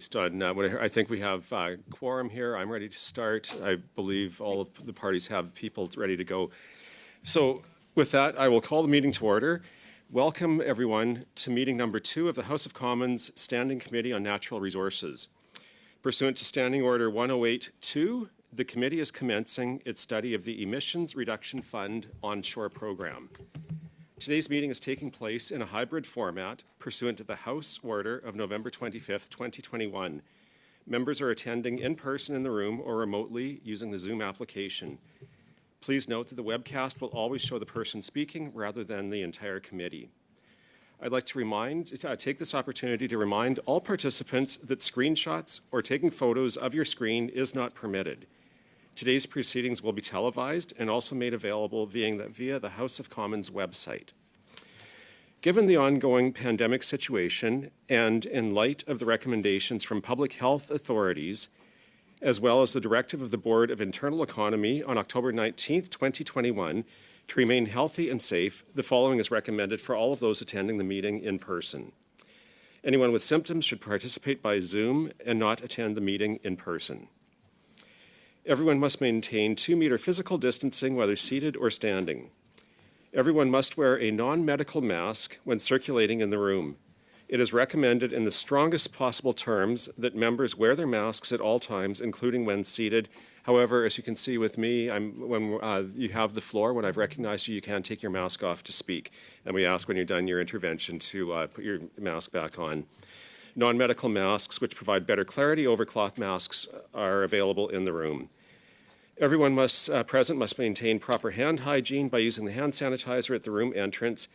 Based on I think we have quorum here. I'm ready to start. I believe all of the parties have people ready to go. So with that, I will call the meeting to order. Welcome, everyone, to meeting number 2 of the House of Commons Standing Committee on Natural Resources. Pursuant to Standing Order 108-2, the committee is commencing its study of the Emissions Reduction Fund onshore program. Today's meeting is taking place in a hybrid format pursuant to the House Order of November 25th, 2021. Members are attending in person in the room or remotely using the Zoom application. Please note that the webcast will always show the person speaking rather than the entire committee. I'd like to take this opportunity to remind all participants that screenshots or taking photos of your screen is not permitted. Today's proceedings will be televised and also made available via the House of Commons website. Given the ongoing pandemic situation and in light of the recommendations from public health authorities, as well as the directive of the Board of Internal Economy on October 19th, 2021, to remain healthy and safe, the following is recommended for all of those attending the meeting in person. Anyone with symptoms should participate by Zoom and not attend the meeting in person. Everyone must maintain 2-meter physical distancing, whether seated or standing. Everyone must wear a non-medical mask when circulating in the room. It is recommended in the strongest possible terms that members wear their masks at all times, including when seated. However, as you can see with me, when you have the floor, when I've recognized you, you can take your mask off to speak. And we ask when you're done your intervention to put your mask back on. Non-medical masks, which provide better clarity over cloth masks, are available in the room. Everyone present must maintain proper hand hygiene by using the hand sanitizer at the room entrance.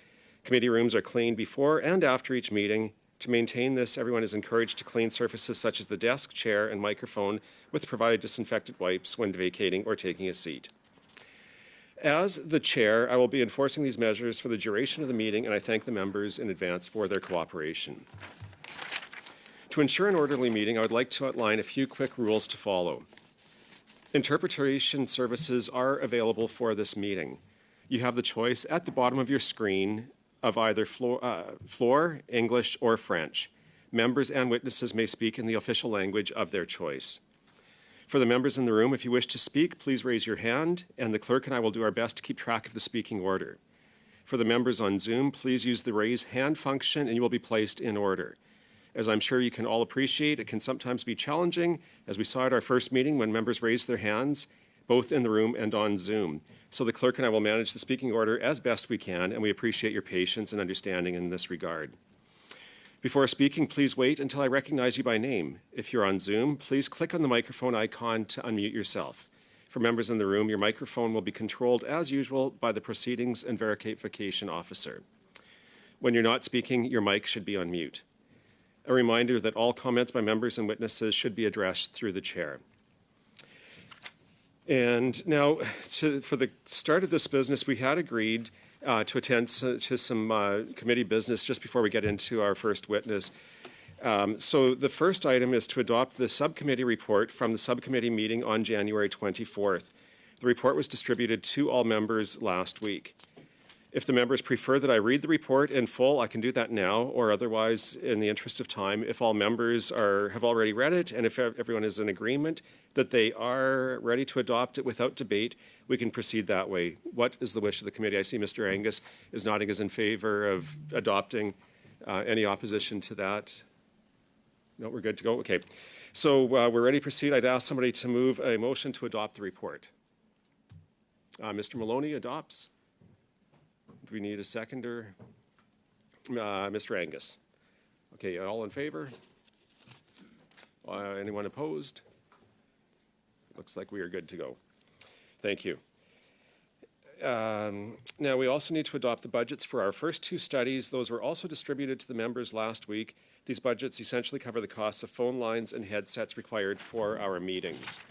Committee rooms are cleaned before and after each meeting. To maintain this, everyone is encouraged to clean surfaces such as the desk, chair, and microphone with provided disinfectant wipes when vacating or taking a seat. As the chair, I will be enforcing these measures for the duration of the meeting, and I thank the members in advance for their cooperation. To ensure an orderly meeting, I would like to outline a few quick rules to follow. Interpretation services are available for this meeting. You have the choice at the bottom of your screen of either floor, English, or French. Members and witnesses may speak in the official language of their choice. For the members in the room, if you wish to speak, please raise your hand, and the clerk and I will do our best to keep track of the speaking order. For the members on Zoom, please use the raise hand function and you will be placed in order. As I'm sure you can all appreciate, it can sometimes be challenging, as we saw at our first meeting when members raised their hands, both in the room and on Zoom. So the clerk and I will manage the speaking order as best we can, and we appreciate your patience and understanding in this regard. Before speaking, please wait until I recognize you by name. If you're on Zoom, please click on the microphone icon to unmute yourself. For members in the room, your microphone will be controlled as usual by the Proceedings and Verification Officer. When you're not speaking, your mic should be on mute. A reminder that all comments by members and witnesses should be addressed through the chair. And now, for the start of this business, we had agreed to attend to some committee business just before we get into our first witness. So the first item is to adopt the subcommittee report from the subcommittee meeting on January 24th. The report was distributed to all members last week. If the members prefer that I read the report in full, I can do that now, or otherwise, in the interest of time, if all members have already read it, and if everyone is in agreement that they are ready to adopt it without debate, we can proceed that way. What is the wish of the committee? I see Mr. Angus is nodding as in favor of adopting. Any opposition to that? No, we're good to go? Okay. So we're ready to proceed. I'd ask somebody to move a motion to adopt the report. Mr. Maloney adopts. Do we need a seconder? Mr. Angus. Okay, all in favor? Anyone opposed? Looks like we are good to go. Thank you. Now, we also need to adopt the budgets for our first 2 studies. Those were also distributed to the members last week. These budgets essentially cover the costs of phone lines and headsets required for our meetings.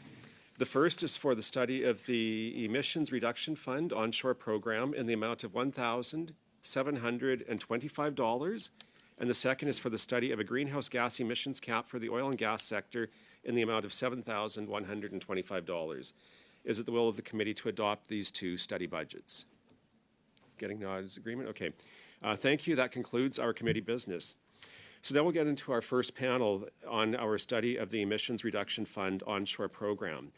The first is for the study of the Emissions Reduction Fund onshore program in the amount of $1,725, and the second is for the study of a greenhouse gas emissions cap for the oil and gas sector in the amount of $7,125. Is it the will of the committee to adopt these 2 study budgets? Getting nods agreement? Okay. Thank you. That concludes our committee business. So now we'll get into our first panel on our study of the Emissions Reduction Fund onshore program.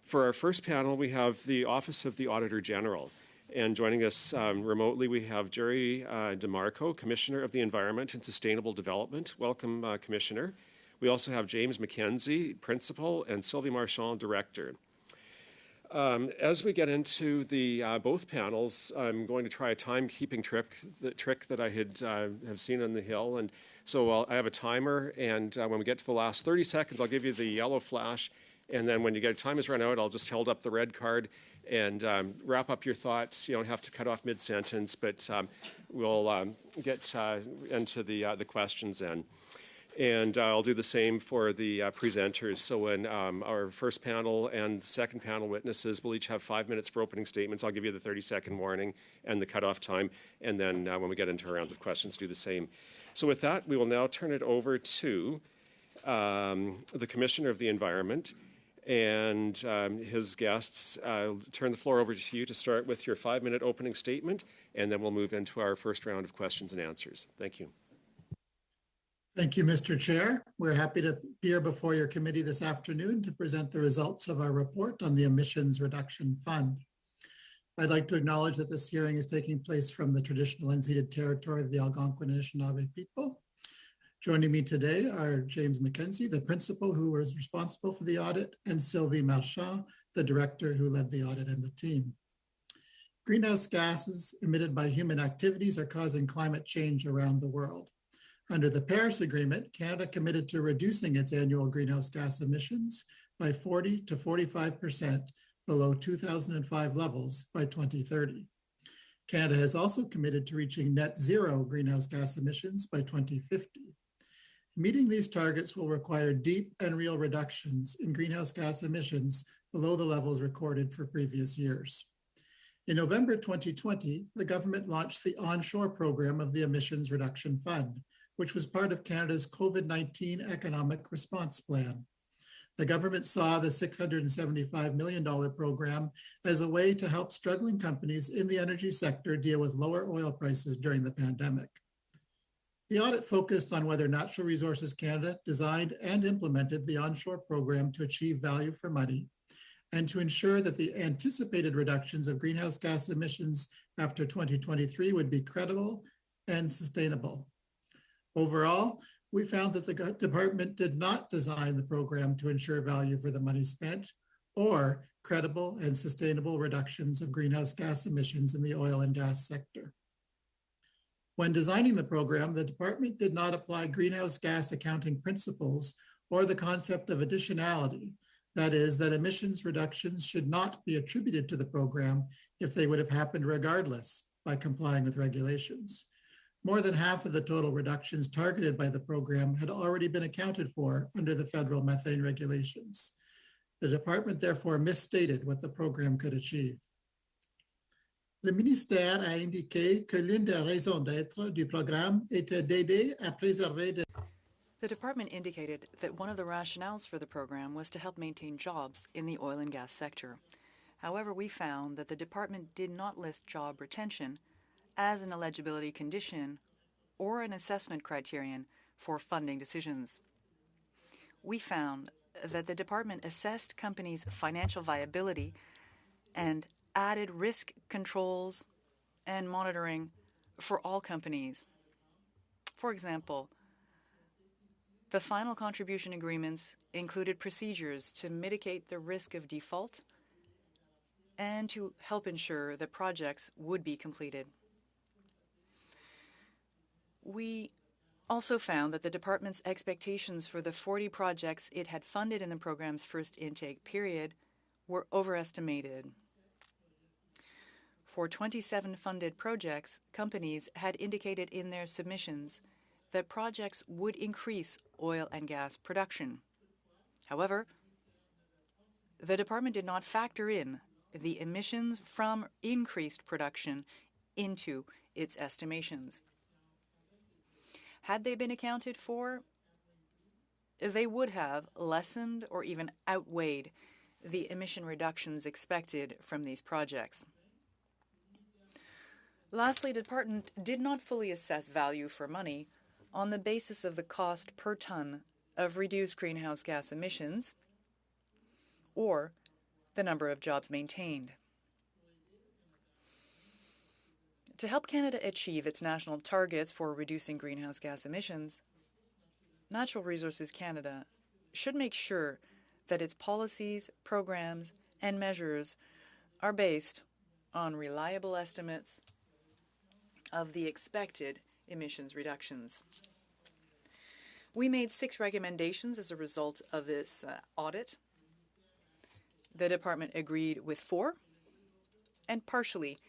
For our first panel, we have the Office of the Auditor General. And joining us remotely, we have Jerry DeMarco, Commissioner of the Environment and Sustainable Development. Welcome, Commissioner. We also have James McKenzie, Principal, and Sylvie Marchand, Director. As we get into the both panels, I'm going to try a timekeeping trick that I have seen on the Hill. And so I have a timer, and when we get to the last 30 seconds, I'll give you the yellow flash. And then when your time is run out, I'll just hold up the red card and wrap up your thoughts. You don't have to cut off mid-sentence, but we'll get into the questions then. And I'll do the same for the presenters. So when our first panel and second panel witnesses will each have 5 minutes for opening statements, I'll give you the 30-second warning and the cutoff time. And then when we get into rounds of questions, do the same. So with that, we will now turn it over to the Commissioner of the Environment and his guests. I'll turn the floor over to you to start with your 5-minute opening statement, and then we'll move into our first round of questions and answers. Thank you. Thank you, Mr. Chair. We're happy to appear before your committee this afternoon to present the results of our report on the Emissions Reduction Fund. I'd like to acknowledge that this hearing is taking place from the traditional unceded territory of the Algonquin and Anishinaabe people. Joining me today are James McKenzie, the principal who was responsible for the audit, and Sylvie Marchand, the director who led the audit and the team. Greenhouse gases emitted by human activities are causing climate change around the world. Under the Paris Agreement, Canada committed to reducing its annual greenhouse gas emissions by 40 to 45% below 2005 levels by 2030. Canada has also committed to reaching net zero greenhouse gas emissions by 2050. Meeting these targets will require deep and real reductions in greenhouse gas emissions below the levels recorded for previous years. In November 2020, the government launched the onshore program of the Emissions Reduction Fund, which was part of Canada's COVID-19 Economic Response Plan. The government saw the $675 million program as a way to help struggling companies in the energy sector deal with lower oil prices during the pandemic. The audit focused on whether Natural Resources Canada designed and implemented the onshore program to achieve value for money and to ensure that the anticipated reductions of greenhouse gas emissions after 2023 would be credible and sustainable. Overall, we found that the department did not design the program to ensure value for the money spent or credible and sustainable reductions of greenhouse gas emissions in the oil and gas sector. When designing the program, the department did not apply greenhouse gas accounting principles or the concept of additionality, that is, that emissions reductions should not be attributed to the program if they would have happened regardless by complying with regulations. More than half of the total reductions targeted by the program had already been accounted for under the federal methane regulations. The department therefore misstated what the program could achieve. Le ministère a indiqué que l'une des raisons d'être du programme était d'aider à préserver des... The department indicated that one of the rationales for the program was to help maintain jobs in the oil and gas sector. However, we found that the department did not list job retention as an eligibility condition or an assessment criterion for funding decisions. We found that the department assessed companies' financial viability and added risk controls and monitoring for all companies. For example, the final contribution agreements included procedures to mitigate the risk of default and to help ensure that projects would be completed. We also found that the department's expectations for the 40 projects it had funded in the program's first intake period were overestimated. For 27 funded projects, companies had indicated in their submissions that projects would increase oil and gas production. However, the department did not factor in the emissions from increased production into its estimations. Had they been accounted for, they would have lessened or even outweighed the emission reductions expected from these projects. Lastly, the department did not fully assess value for money on the basis of the cost per ton of reduced greenhouse gas emissions or the number of jobs maintained. To help Canada achieve its national targets for reducing greenhouse gas emissions, Natural Resources Canada should make sure that its policies, programs, and measures are based on reliable estimates of the expected emissions reductions. We made 6 recommendations as a result of this audit. The department agreed with 4 and partially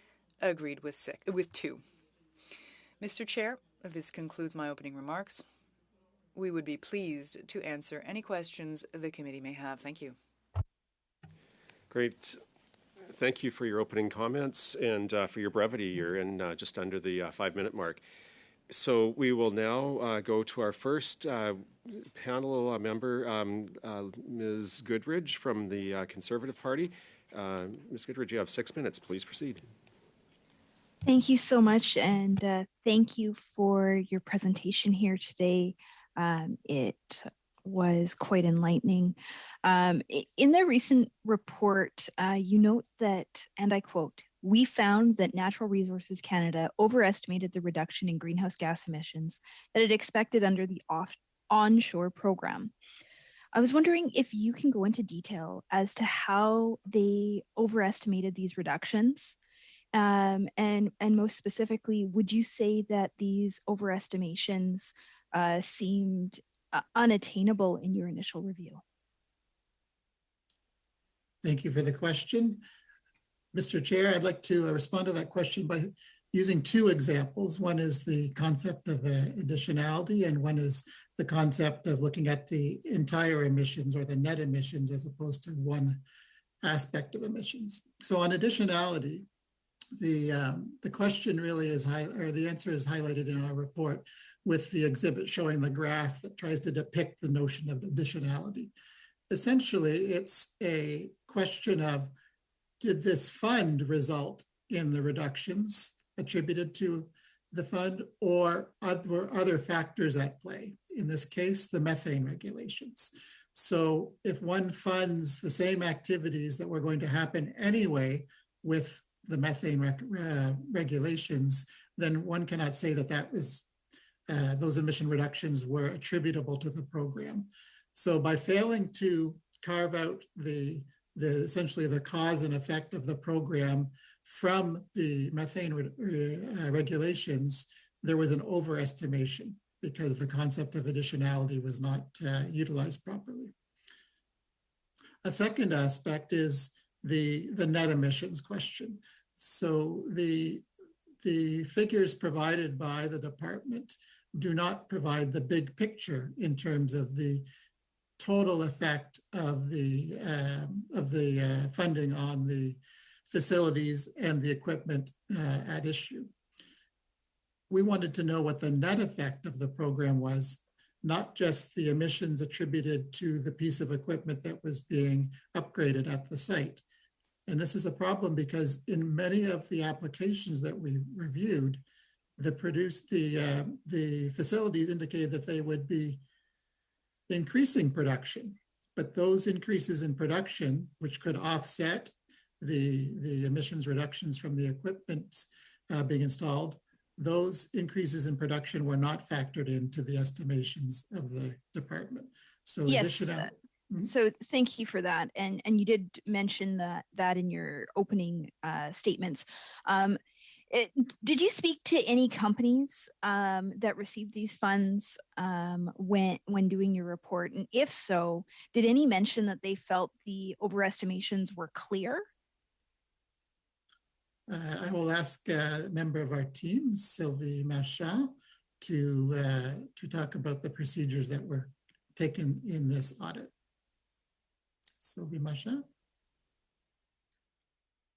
agreed with 2. Mr. Chair, this concludes my opening remarks. We would be pleased to answer any questions the committee may have. Thank you. Great. Thank you for your opening comments and for your brevity. You're in just under the 5-minute mark. So we will now go to our first panel member, Ms. Goodridge from the Conservative Party. Ms. Goodridge, you have 6 minutes. Please proceed. Thank you so much, and thank you for your presentation here today. It was quite enlightening. In their recent report, you note that, and I quote, "We found that Natural Resources Canada overestimated the reduction in greenhouse gas emissions that it expected under the onshore program." I was wondering if you can go into detail as to how they overestimated these reductions. And most specifically, would you say that these overestimations seemed unattainable in your initial review? Thank you for the question. Mr. Chair, I'd like to respond to that question by using 2 examples. One is the concept of additionality, and one is the concept of looking at the entire emissions or the net emissions as opposed to one aspect of emissions. So on additionality, the question really is, or the answer is highlighted in our report with the exhibit showing the graph that tries to depict the notion of additionality. Essentially, it's a question of, did this fund result in the reductions attributed to the fund, or were other factors at play? In this case, the methane regulations. So if one funds the same activities that were going to happen anyway with the methane regulations, then one cannot say that that was those emission reductions were attributable to the program. So by failing to carve out the essentially the cause and effect of the program from the methane regulations, there was an overestimation because the concept of additionality was not utilized properly. A second aspect is the net emissions question. So the figures provided by the department do not provide the big picture in terms of the total effect of the funding on the facilities and the equipment at issue. We wanted to know what the net effect of the program was, not just the emissions attributed to the piece of equipment that was being upgraded at the site. And this is a problem because in many of the applications that we reviewed, the facilities indicated that they would be increasing production, but those increases in production, which could offset the emissions reductions from the equipment being installed, those increases in production were not factored into the estimations of the department. So yes, so thank you for that. And you did mention that in your opening statements. Did you speak to any companies that received these funds when doing your report? And if so, did any mention that they felt the overestimations were clear? I will ask a member of our team, Sylvie Marchand, to talk about the procedures that were taken in this audit. Sylvie Marchand.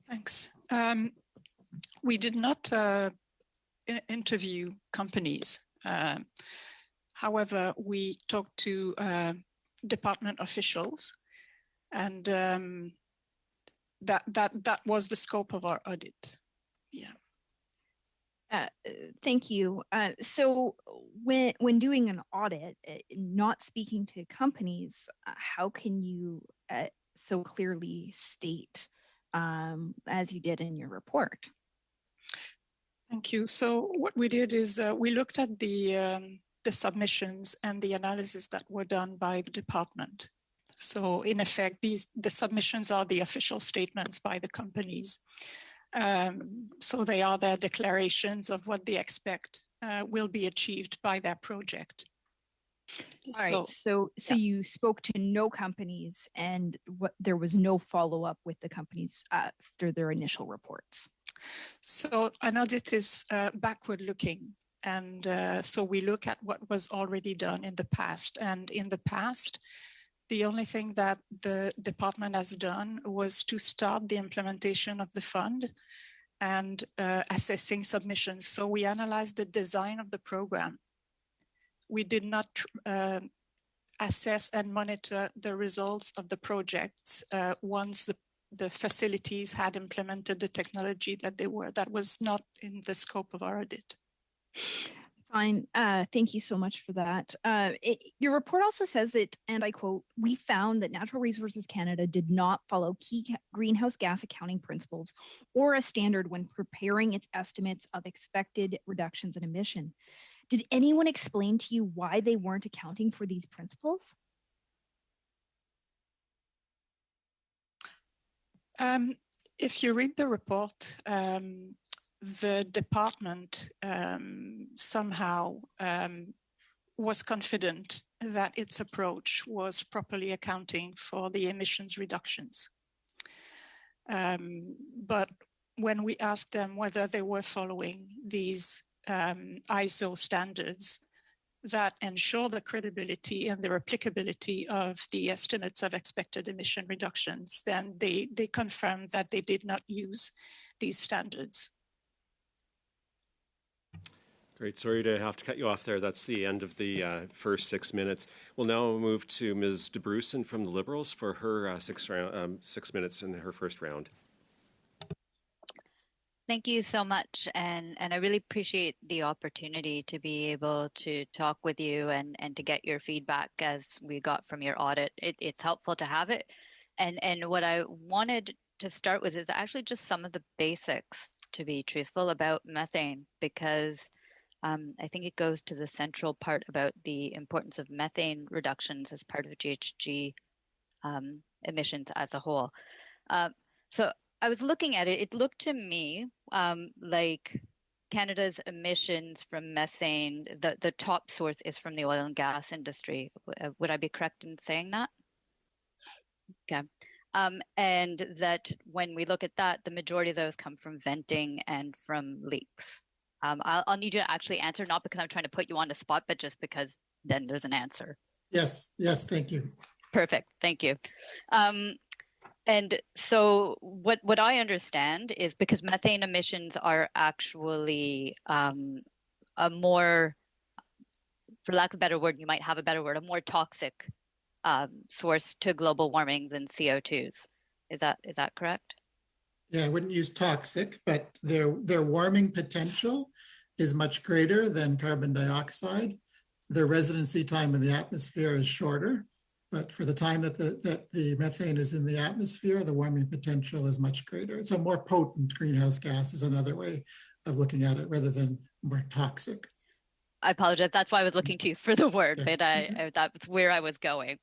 Thanks. We did not interview companies. However, we talked to department officials, and that was the scope of our audit. Yeah. Thank you. So when doing an audit, not speaking to companies, how can you so clearly state, as you did in your report? Thank you. So what we did is we looked at the submissions and the analysis that were done by the department. So in effect, the submissions are the official statements by the companies. So they are their declarations of what they expect will be achieved by their project. All right. So yeah. You spoke to no companies, and there was no follow-up with the companies after their initial reports. So an audit is backward-looking, and so we look at what was already done in the past. And in the past, the only thing that the department has done was to start the implementation of the fund and assessing submissions. So we analyzed the design of the program. We did not assess and monitor the results of the projects once the facilities had implemented the technology that was not in the scope of our audit. Fine. Thank you so much for that. Your report also says that, and I quote, "We found that Natural Resources Canada did not follow key greenhouse gas accounting principles or a standard when preparing its estimates of expected reductions in emission." Did anyone explain to you why they weren't accounting for these principles? If you read the report, the department somehow was confident that its approach was properly accounting for the emissions reductions. But when we asked them whether they were following these ISO standards that ensure the credibility and the replicability of the estimates of expected emission reductions, then they confirmed that they did not use these standards. Great. Sorry to have to cut you off there. That's the end of the first 6 minutes. We'll now move to Ms. DeBrusen from the Liberals for her 6 minutes in her first round. Thank you so much. And I really appreciate the opportunity to be able to talk with you and to get your feedback as we got from your audit. It's helpful to have it. And what I wanted to start with is actually just some of the basics, to be truthful, about methane, because I think it goes to the central part about the importance of methane reductions as part of GHG emissions as a whole. So I was looking at it, it looked to me like Canada's emissions from methane, the top source is from the oil and gas industry. Would I be correct in saying that? Okay. And that when we look at that, the majority of those come from venting and from leaks. I'll need you to actually answer, not because I'm trying to put you on the spot, but just because then there's an answer. Yes, thank you. Perfect, thank you. And so what I understand is because methane emissions are actually a more, for lack of a better word, you might have a better word, a more toxic source to global warming than CO2s. Is that correct? Yeah, I wouldn't use toxic, but their warming potential is much greater than carbon dioxide. Their residency time in the atmosphere is shorter, but for the time that the methane is in the atmosphere, the warming potential is much greater. It's a more potent greenhouse gas is another way of looking at it rather than more toxic. I apologize. That's why I was looking to you for the word, yes. but that's where I was going.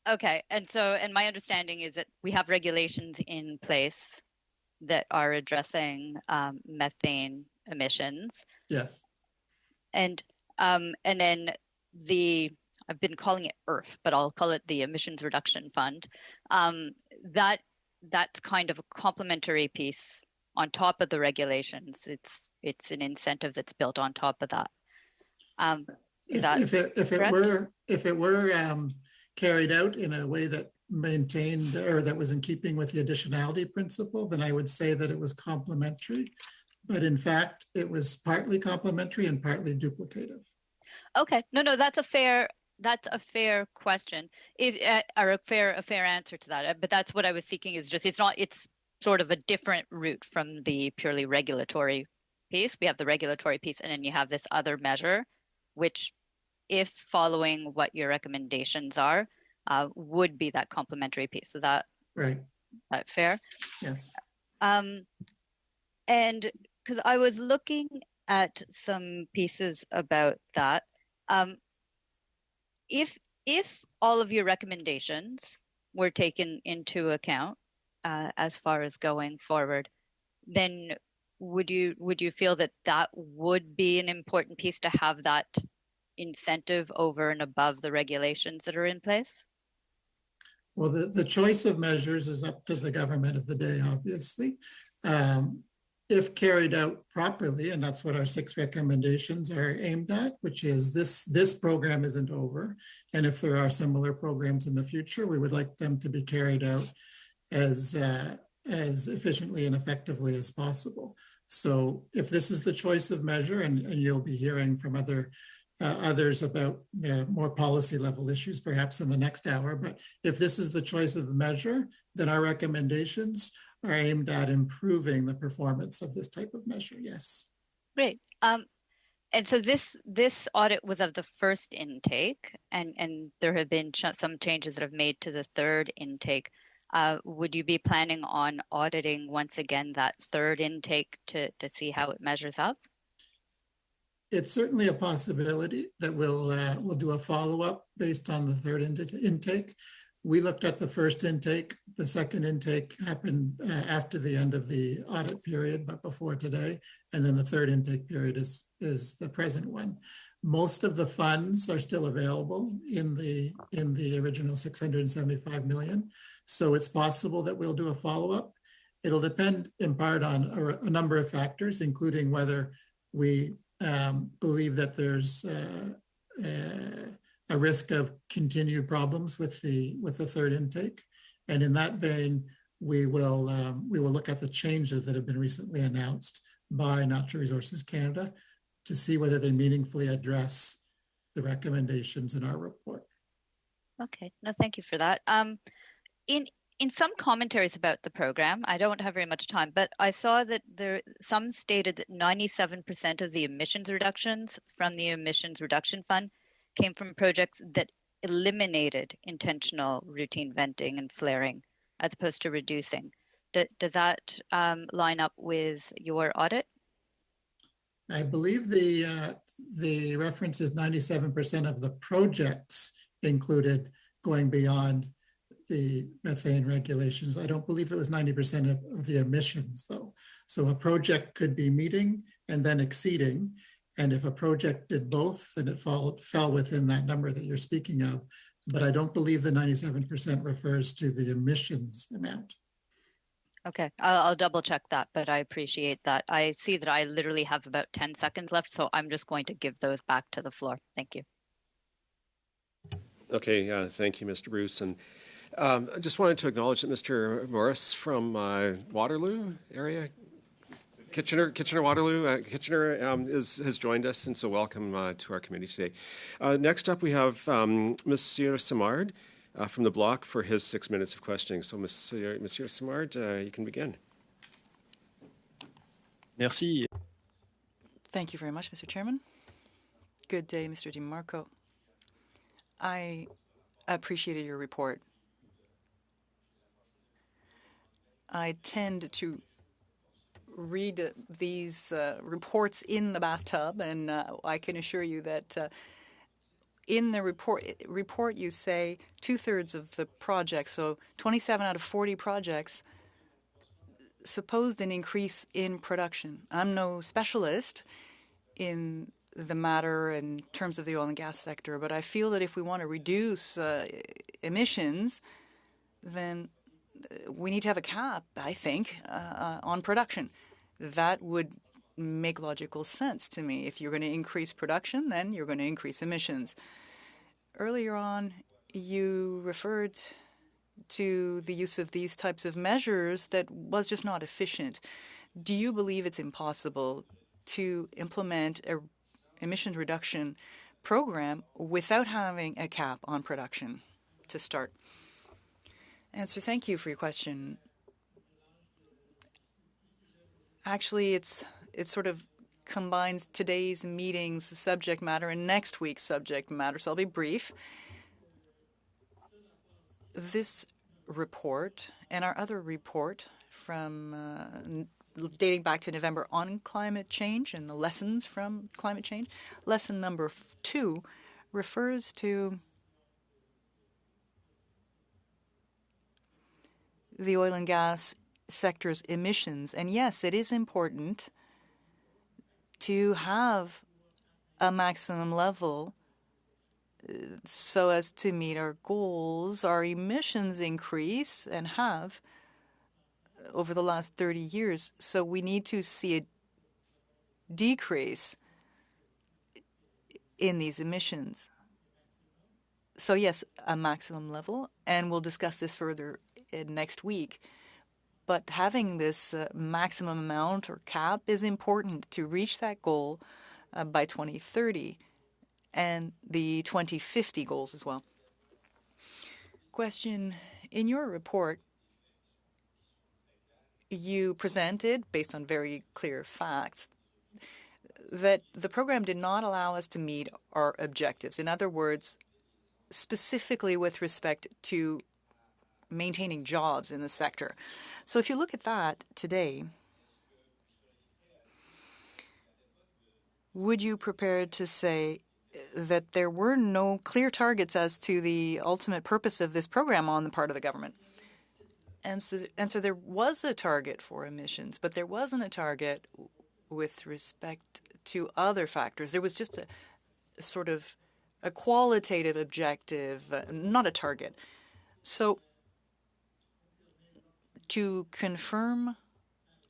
Okay, and my understanding is that we have regulations in place that are addressing methane emissions. Yes. And then I've been calling it EARTH, but I'll call it the Emissions Reduction Fund. That's kind of a complementary piece on top of the regulations. It's an incentive that's built on top of that. If it were carried out in a way that maintained or that was in keeping with the additionality principle, then I would say that it was complementary. But in fact, it was partly complementary and partly duplicative. Okay, no, that's a fair question, or a fair answer to that. But that's what I was seeking, is just it's sort of a different route from the purely regulatory piece. We have the regulatory piece, and then you have this other measure which, if following what your recommendations are, would be that complementary piece. Is that Right. Fair? Yes. And because I was looking at some pieces about that, if all of your recommendations were taken into account as far as going forward, then would you feel that that would be an important piece to have that incentive over and above the regulations that are in place? Well, the choice of measures is up to the government of the day, obviously. If carried out properly, and that's what our 6 recommendations are aimed at, which is this program isn't over. And if there are similar programs in the future, we would like them to be carried out as efficiently and effectively as possible. So if this is the choice of measure, and you'll be hearing from others about more policy level issues perhaps in the next hour, but if this is the choice of the measure, then our recommendations are aimed at improving the performance of this type of measure, yes. Great. And so this audit was of the first intake, and there have been some changes that have made to the third intake. Would you be planning on auditing once again that third intake to see how it measures up? It's certainly a possibility that we'll do a follow-up based on the third intake. We looked at the first intake. The second intake happened after the end of the audit period, but before today. And then the third intake period is the present one. Most of the funds are still available in the original 675 million. So it's possible that we'll do a follow-up. It'll depend in part on a number of factors, including whether we believe that there's a risk of continued problems with the third intake, and in that vein, we will look at the changes that have been recently announced by Natural Resources Canada to see whether they meaningfully address the recommendations in our report. Okay, no, thank you for that. In some commentaries about the program, I don't have very much time, but I saw that some stated that 97% of the emissions reductions from the Emissions Reduction Fund came from projects that eliminated intentional routine venting and flaring as opposed to reducing. Does that line up with your audit? I believe the reference is 97% of the projects included going beyond the methane regulations. I don't believe it was 90% of the emissions, though. So a project could be meeting and then exceeding. And if a project did both, then it fell within that number that you're speaking of. But I don't believe the 97% refers to the emissions amount. Okay, I'll double check that, but I appreciate that. I see that I literally have about 10 seconds left, so I'm just going to give those back to the floor. Thank you. Okay, thank you, Mr. Bruce. And I just wanted to acknowledge that Mr. Morris from Waterloo area, Kitchener-Waterloo, has joined us, and so welcome to our committee today. Next up, we have Monsieur Simard from the block for his 6 minutes of questioning. So, Monsieur Simard, you can begin. Merci. Thank you very much, Mr. Chairman. Good day, Mr. DiMarco. I appreciated your report. I tend to read these reports in the bathtub, and I can assure you that in the report you say 2/3 of the projects, so 27 out of 40 projects, supposed an increase in production. I'm no specialist in the matter in terms of the oil and gas sector, but I feel that if we want to reduce emissions, then we need to have a cap, I think, on production. That would make logical sense to me. If you're going to increase production, then you're going to increase emissions. Earlier on, you referred to the use of these types of measures that was just not efficient. Do you believe it's impossible to implement a emissions reduction program without having a cap on production to start? Answer, thank you for your question. Actually, it's sort of combines today's meeting's subject matter and next week's subject matter, so I'll be brief. This report and our other report from dating back to November on climate change and the lessons from climate change. Lesson number 2 refers to the oil and gas sector's emissions. And yes, it is important to have a maximum level so as to meet our goals. Our emissions increase and have over the last 30 years. So we need to see a decrease in these emissions. So yes, a maximum level, and we'll discuss this further next week. But having this maximum amount or cap is important to reach that goal by 2030 and the 2050 goals as well. Question, in your report, you presented, based on very clear facts, that the program did not allow us to meet our objectives. In other words, specifically with respect to maintaining jobs in the sector. So if you look at that today, would you prepare to say that there were no clear targets as to the ultimate purpose of this program on the part of the government? And so there was a target for emissions, but there wasn't a target with respect to other factors. There was just a sort of a qualitative objective, not a target. So to confirm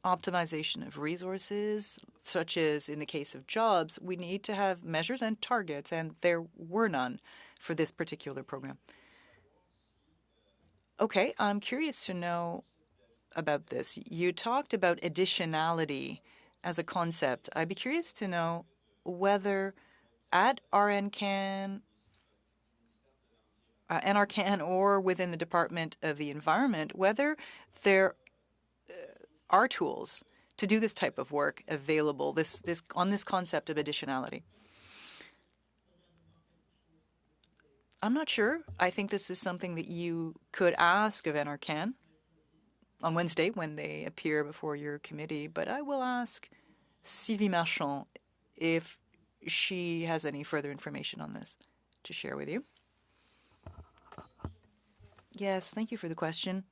optimization of resources, such as in the case of jobs, we need to have measures and targets, and there were none for this particular program. Okay, I'm curious to know about this. You talked about additionality as a concept. I'd be curious to know whether at NRCan or within the Department of the Environment, whether there are tools to do this type of work available on this concept of additionality. I'm not sure. I think this is something that you could ask of NRCan on Wednesday when they appear before your committee, but I will ask Sylvie Marchand if she has any further information on this to share with you. Yes, thank you for the question.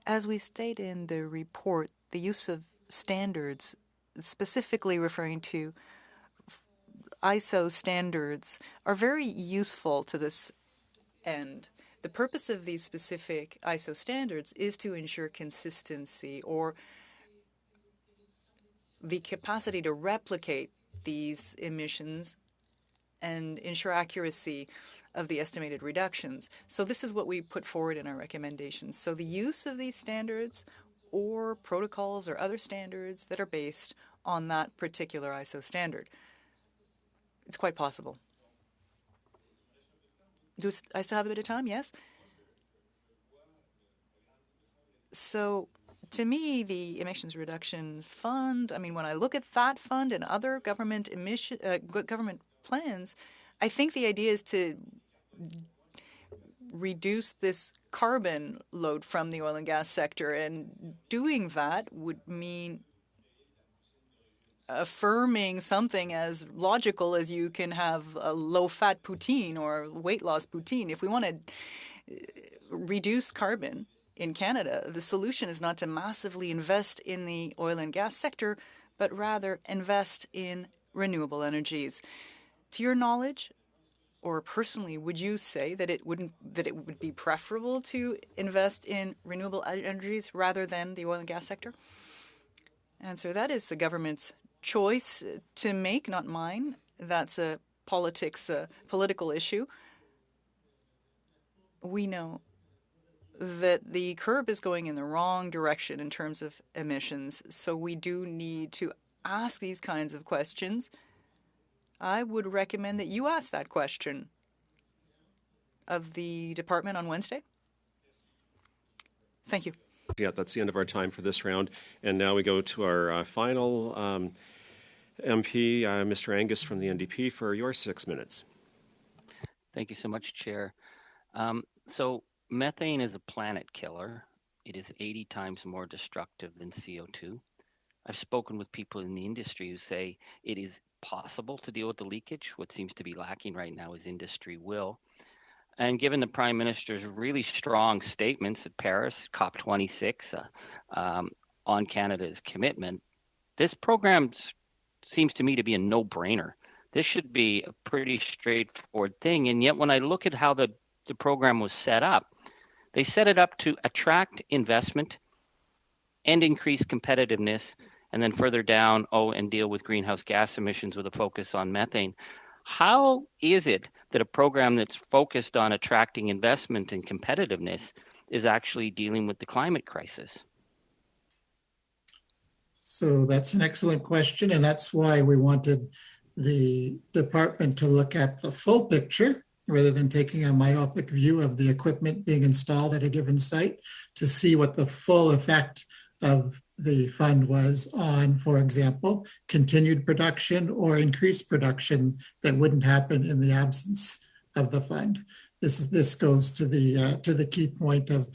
As we state in the report, the use of standards, specifically referring to ISO standards, are very useful to this end. The purpose of these specific ISO standards is to ensure consistency or the capacity to replicate these emissions and ensure accuracy of the estimated reductions. So this is what we put forward in our recommendations. So the use of these standards or protocols or other standards that are based on that particular ISO standard. It's quite possible. Do I still have a bit of time? Yes. So to me, the Emissions Reduction Fund, I mean, when I look at that fund and other government government plans, I think the idea is to reduce this carbon load from the oil and gas sector. And doing that would mean affirming something as logical as you can have a low-fat poutine or weight loss poutine. If we want to reduce carbon in Canada, the solution is not to massively invest in the oil and gas sector, but rather invest in renewable energies. To your knowledge, or personally, would you say that it would be preferable to invest in renewable energies rather than the oil and gas sector? Answer: that is the government's choice to make, not mine. That's a political issue. We know that the curve is going in the wrong direction in terms of emissions, so we do need to ask these kinds of questions. I would recommend that you ask that question of the department on Wednesday. Thank you. Yeah, that's the end of our time for this round. And now we go to our final MP, Mr. Angus from the NDP, for your 6 minutes. Thank you so much, Chair. So methane is a planet killer. It is 80 times more destructive than CO2. I've spoken with people in the industry who say it is possible to deal with the leakage. What seems to be lacking right now is industry will. And given the Prime Minister's really strong statements at Paris, COP26, on Canada's commitment, this program seems to me to be a no-brainer. This should be a pretty straightforward thing. And yet when I look at how the program was set up, they set it up to attract investment and increase competitiveness, and then further down, and deal with greenhouse gas emissions with a focus on methane. How is it that a program that's focused on attracting investment and competitiveness is actually dealing with the climate crisis? So that's an excellent question, and that's why we wanted the department to look at the full picture rather than taking a myopic view of the equipment being installed at a given site, to see what the full effect of the fund was on, for example, continued production or increased production that wouldn't happen in the absence of the fund. This goes to the key point of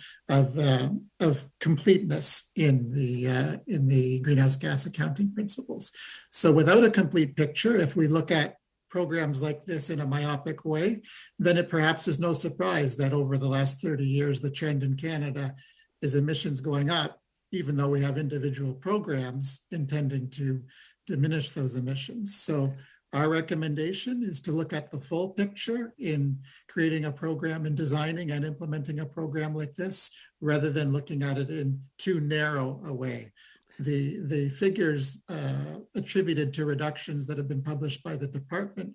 completeness in the greenhouse gas accounting principles. So without a complete picture, if we look at programs like this in a myopic way, then it perhaps is no surprise that over the last 30 years, the trend in Canada is emissions going up, even though we have individual programs intending to diminish those emissions. So our recommendation is to look at the full picture in creating a program and designing and implementing a program like this, rather than looking at it in too narrow a way. The figures attributed to reductions that have been published by the department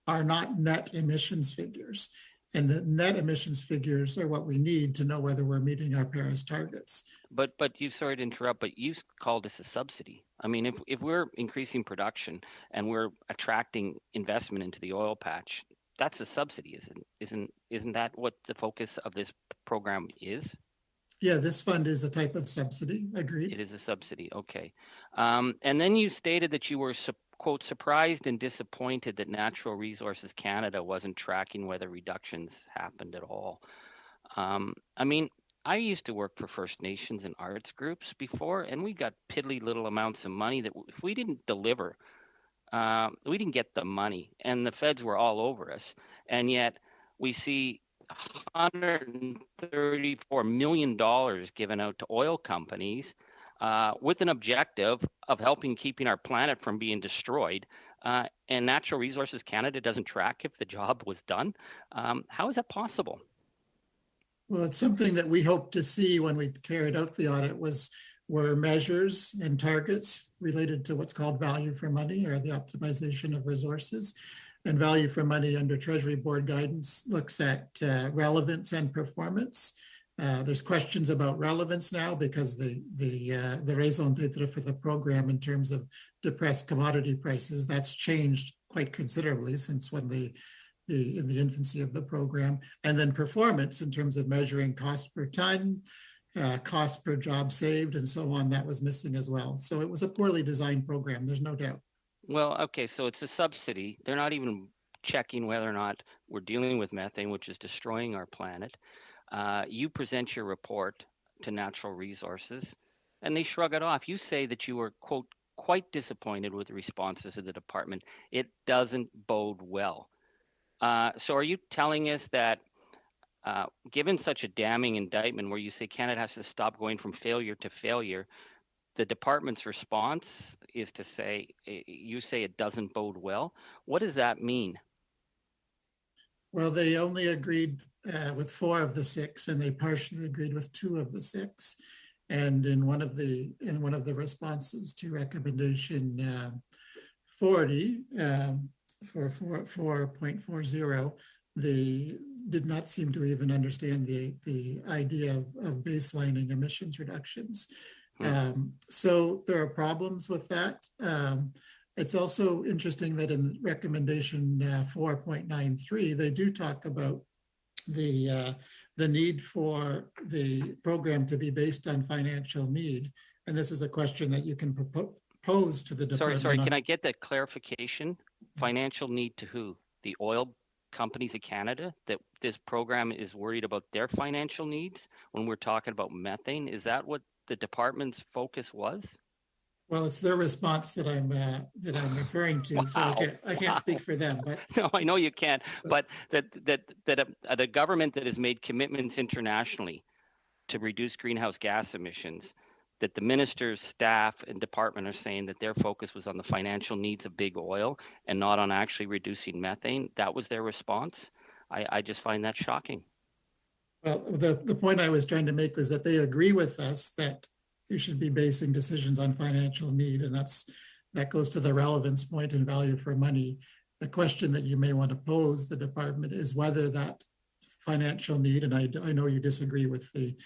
are not net emissions figures. And the net emissions figures are what we need to know whether we're meeting our Paris targets. But you, sorry to interrupt, but you called this a subsidy. I mean, if we're increasing production and we're attracting investment into the oil patch, that's a subsidy, isn't that what the focus of this program is? Yeah, this fund is a type of subsidy. Agreed. It is a subsidy. Okay. And then you stated that you were, quote, surprised and disappointed that Natural Resources Canada wasn't tracking whether reductions happened at all. I mean, I used to work for First Nations and arts groups before, and we got piddly little amounts of money that if we didn't deliver, we didn't get the money, and the feds were all over us. And yet we see $134 million given out to oil companies with an objective of helping keeping our planet from being destroyed. And Natural Resources Canada doesn't track if the job was done. How is that possible? Well, it's something that we hoped to see when we carried out the audit were measures and targets related to what's called value for money, or the optimization of resources. And value for money under Treasury Board guidance looks at relevance and performance. There's questions about relevance now because the raison d'etre for the program in terms of depressed commodity prices, that's changed quite considerably since when in the infancy of the program. And then performance in terms of measuring cost per ton, cost per job saved, and so on, that was missing as well. So it was a poorly designed program, there's no doubt. Well, okay, so it's a subsidy. They're not even checking whether or not we're dealing with methane, which is destroying our planet. You present your report to Natural Resources, and they shrug it off. You say that you were, quote, quite disappointed with the responses of the department. It doesn't bode well. So are you telling us that given such a damning indictment where you say Canada has to stop going from failure to failure, the department's response is to say, you say it doesn't bode well? What does that mean? Well, they only agreed with 4 of the 6, and they partially agreed with 2 of the 6. And in one of the responses to recommendation 40 for 4.40, they did not seem to even understand the idea of baselining emissions reductions. So there are problems with that. It's also interesting that in recommendation 4.93, they do talk about the the need for the program to be based on financial need. And this is a question that you can propose to the department. Sorry, can I get that clarification? Financial need to who? The oil companies of Canada, that this program is worried about their financial needs when we're talking about methane? Is that what the department's focus was? Well, it's their response that I'm referring to. Wow, So I can't speak for them, but no, I know you can't. But the government that has made commitments internationally to reduce greenhouse gas emissions, that the minister's staff and department are saying that their focus was on the financial needs of big oil and not on actually reducing methane. That was their response. I just find that shocking. Well, the point I was trying to make was that they agree with us that you should be basing decisions on financial need, and that goes to the relevance point and value for money. The question that you may want to pose the department is whether that financial need, and I know you disagree with the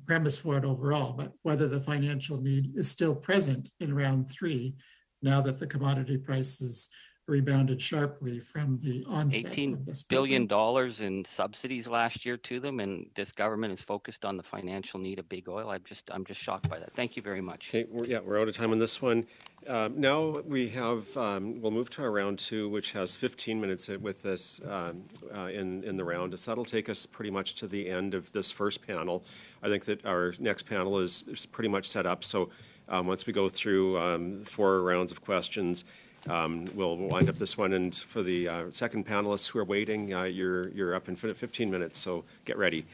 premise for it overall, but whether the financial need is still present in round 3 now that the commodity prices rebounded sharply from the onset of this program. $18 billion in subsidies last year to them, and this government is focused on the financial need of big oil. I'm just shocked by that. Thank you very much. Okay, we're out of time on this one. Now we have, we'll move to our round 2, which has 15 minutes with this in the round. So that'll take us pretty much to the end of this first panel. I think that our next panel is pretty much set up. So once we go through 4 rounds of questions, we'll wind up this one. And for the second panelists who are waiting, you're up in 15 minutes, so get ready.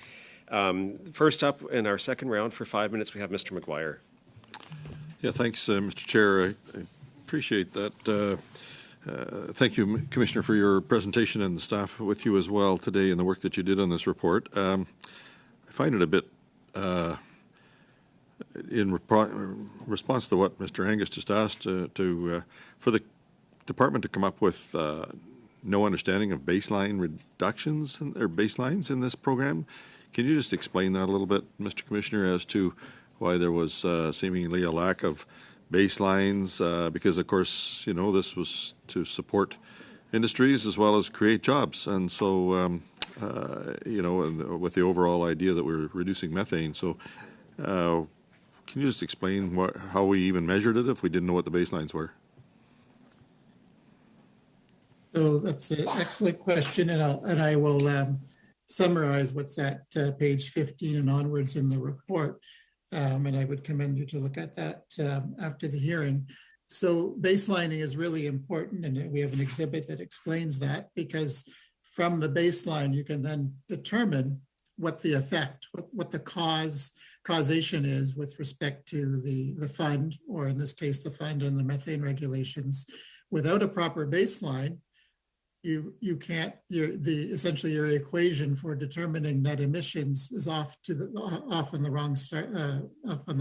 First up in our second round for 5 minutes, we have Mr. McGuire. Yeah, thanks, Mr. Chair. I appreciate that. Thank you, Commissioner, for your presentation and the staff with you as well today and the work that you did on this report. I find it a bit in response to what Mr. Angus just asked, for the department to come up with no understanding of baseline reductions or baselines in this program. Can you just explain that a little bit, Mr. Commissioner, as to why there was seemingly a lack of baselines? Because, of course, you know, this was to support industries as well as create jobs. And so, you know, with the overall idea that we're reducing methane. So can you just explain how we even measured it if we didn't know what the baselines were? So that's an excellent question, and I will summarize what's at page 15 and onwards in the report, and I would commend you to look at that after the hearing. So baselining is really important, and we have an exhibit that explains that, because from the baseline you can then determine what the effect, what the causation is with respect to the fund, or in this case the fund and the methane regulations. Without a proper baseline, you can't, essentially your equation for determining net emissions is off on the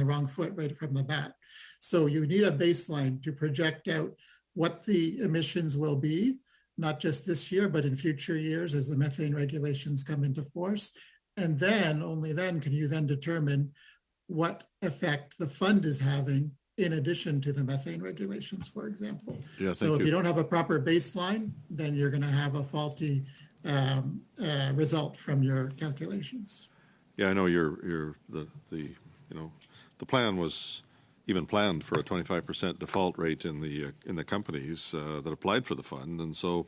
wrong foot right from the bat. So you need a baseline to project out what the emissions will be, not just this year, but in future years as the methane regulations come into force. And then, only then, can you then determine what effect the fund is having in addition to the methane regulations, for example. Yeah, so if you don't have a proper baseline, then you're going to have a faulty result from your calculations. Yeah, I know the plan was even planned for a 25% default rate in the companies that applied for the fund, and so,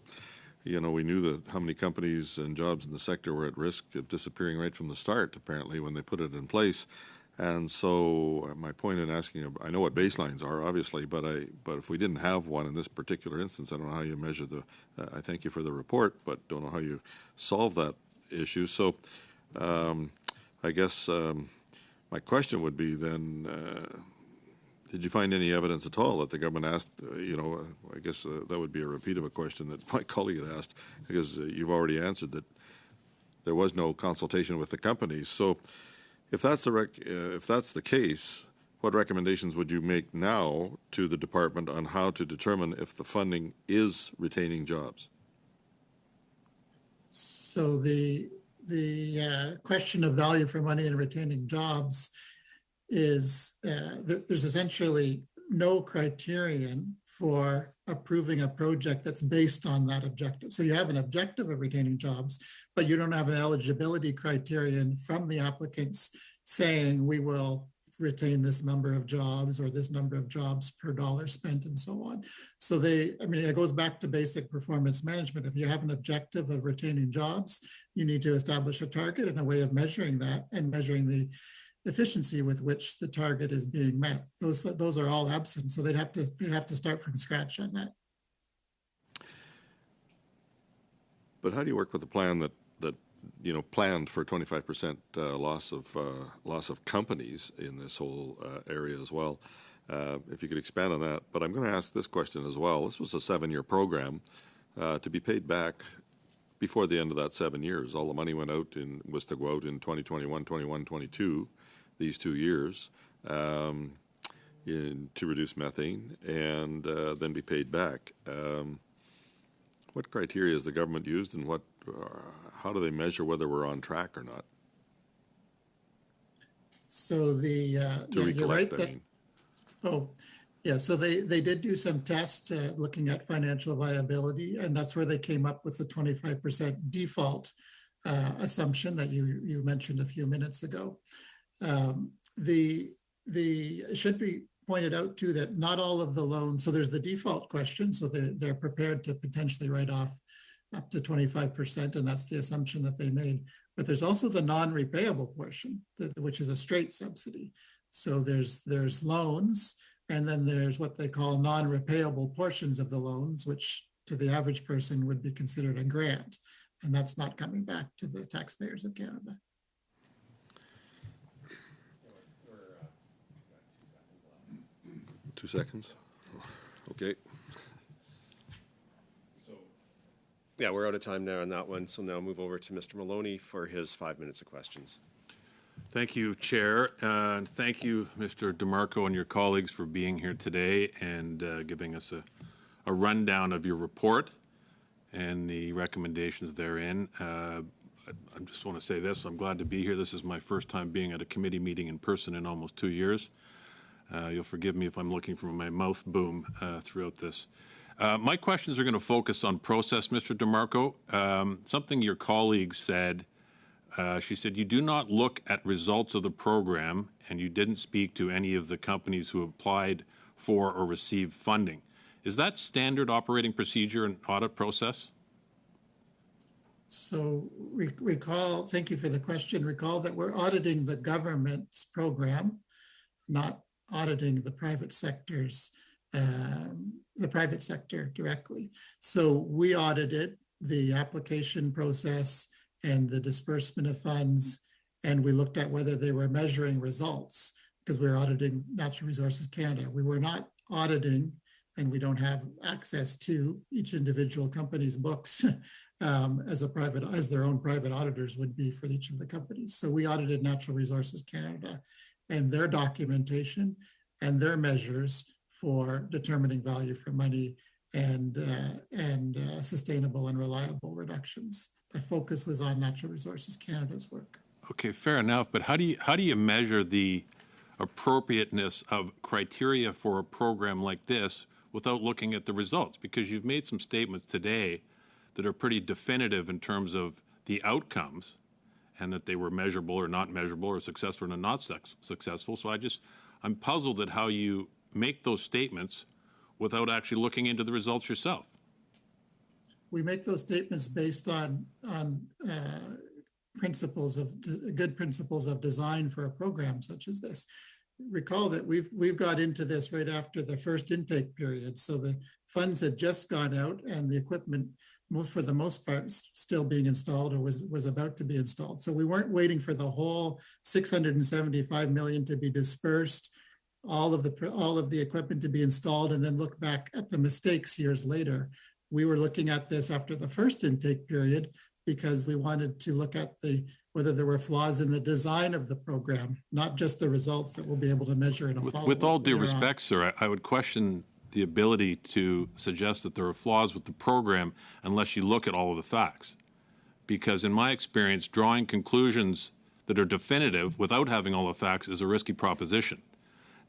you know, we knew that how many companies and jobs in the sector were at risk of disappearing right from the start, apparently, when they put it in place. And so my point in asking, I know what baselines are, obviously, but if we didn't have one in this particular instance, I don't know how you measure I thank you for the report, but don't know how you solve that issue. So I guess my question would be then, did you find any evidence at all that the government asked, I guess that would be a repeat of a question that my colleague had asked, because you've already answered that there was no consultation with the companies. So if that's the case, what recommendations would you make now to the department on how to determine if the funding is retaining jobs? So the question of value for money and retaining jobs is there's essentially no criterion for approving a project that's based on that objective. So you have an objective of retaining jobs, but you don't have an eligibility criterion from the applicants saying we will retain this number of jobs or this number of jobs per dollar spent and so on. So it goes back to basic performance management. If you have an objective of retaining jobs, you need to establish a target and a way of measuring that and measuring the efficiency with which the target is being met. Those are all absent. So they'd have to start from scratch on that. But how do you work with a plan that planned for 25% loss of companies in this whole area as well? If you could expand on that. But I'm going to ask this question as well. This was a 7-year program to be paid back before the end of that 7 years. All the money was to go out in 2021, 21, 22, these 2 years to reduce methane and then be paid back. What criteria has the government used, and how do they measure whether we're on track or not? So you're right that. So they did do some tests looking at financial viability, and that's where they came up with the 25% default assumption that you mentioned a few minutes ago. It should be pointed out too that not all of the loans. So there's the default question. So they're prepared to potentially write off up to 25%, and that's the assumption that they made. But there's also the non-repayable portion, which is a straight subsidy. So there's loans, and then there's what they call non-repayable portions of the loans, which to the average person would be considered a grant, and that's not coming back to the taxpayers of Canada. 2 seconds. Okay. Yeah, we're out of time now on that one, so now move over to Mr. Maloney for his 5 minutes of questions. Thank you, Chair, and thank you, Mr. DeMarco and your colleagues for being here today and giving us a rundown of your report and the recommendations therein. I just want to say this, I'm glad to be here. This is my first time being at a committee meeting in person in almost 2 years. You'll forgive me if I'm looking for my mouth boom throughout this. My questions are going to focus on process, Mr. DeMarco. Something your colleague said, she said, you do not look at results of the program and you didn't speak to any of the companies who applied for or received funding. Is that standard operating procedure and audit process? So recall, thank you for the question. Recall that we're auditing the government's program, not auditing the private sector's the private sector directly. So we audited the application process and the disbursement of funds, and we looked at whether they were measuring results because we're auditing Natural Resources Canada. We were not auditing, and we don't have access to each individual company's books as their own private auditors would be for each of the companies. So we audited Natural Resources Canada and their documentation and their measures for determining value for money and sustainable and reliable reductions. The focus was on Natural Resources Canada's work. Okay, fair enough. But how do you measure the appropriateness of criteria for a program like this without looking at the results? Because you've made some statements today that are pretty definitive in terms of the outcomes and that they were measurable or not measurable or successful or not successful. So I'm puzzled at how you make those statements without actually looking into the results yourself. We make those statements based on good principles of design for a program such as this. Recall that we've got into this right after the first intake period. So the funds had just gone out and the equipment, for the most part, still being installed or was about to be installed. So we weren't waiting for the whole $675 million to be dispersed, all of the equipment to be installed, and then look back at the mistakes years later. We were looking at this after the first intake period because we wanted to look at whether there were flaws in the design of the program, not just the results that we'll be able to measure in a follow-up. With all due respect, sir, I would question the ability to suggest that there are flaws with the program unless you look at all of the facts. Because in my experience, drawing conclusions that are definitive without having all the facts is a risky proposition.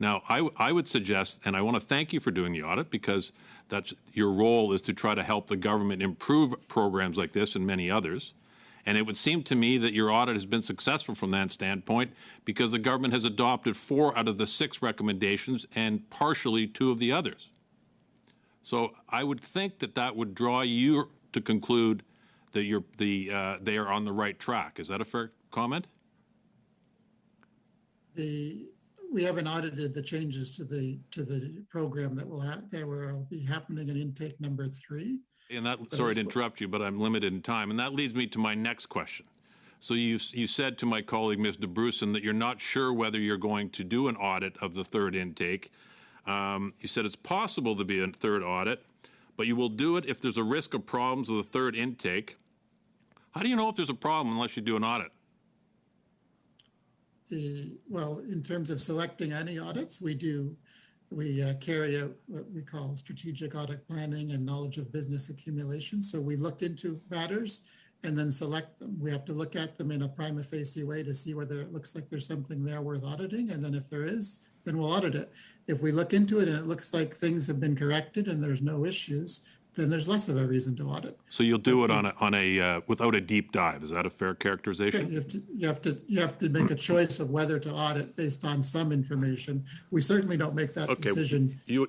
Now, I would suggest, and I want to thank you for doing the audit, because that's your role, is to try to help the government improve programs like this and many others. And it would seem to me that your audit has been successful from that standpoint, because the government has adopted 4 out of the 6 recommendations and partially 2 of the others. So I would think that that would draw you to conclude that they are on the right track. Is that a fair comment? We haven't audited the changes to the program that will be happening in intake number 3. And that, sorry to interrupt you, but I'm limited in time. And that leads me to my next question. So you said to my colleague, Ms. DeBrusen, that you're not sure whether you're going to do an audit of the 3rd intake. You said it's possible to be a 3rd audit, but you will do it if there's a risk of problems with the 3rd intake. How do you know if there's a problem unless you do an audit? Well, in terms of selecting any audits, we carry out what we call strategic audit planning and knowledge of business accumulation. So we look into matters and then select them. We have to look at them in a prima facie way to see whether it looks like there's something there worth auditing. And then if there is, then we'll audit it. If we look into it and it looks like things have been corrected and there's no issues, then there's less of a reason to audit. So you'll do it on a without a deep dive. Is that a fair characterization? You have to make a choice of whether to audit based on some information. We certainly don't make that decision. You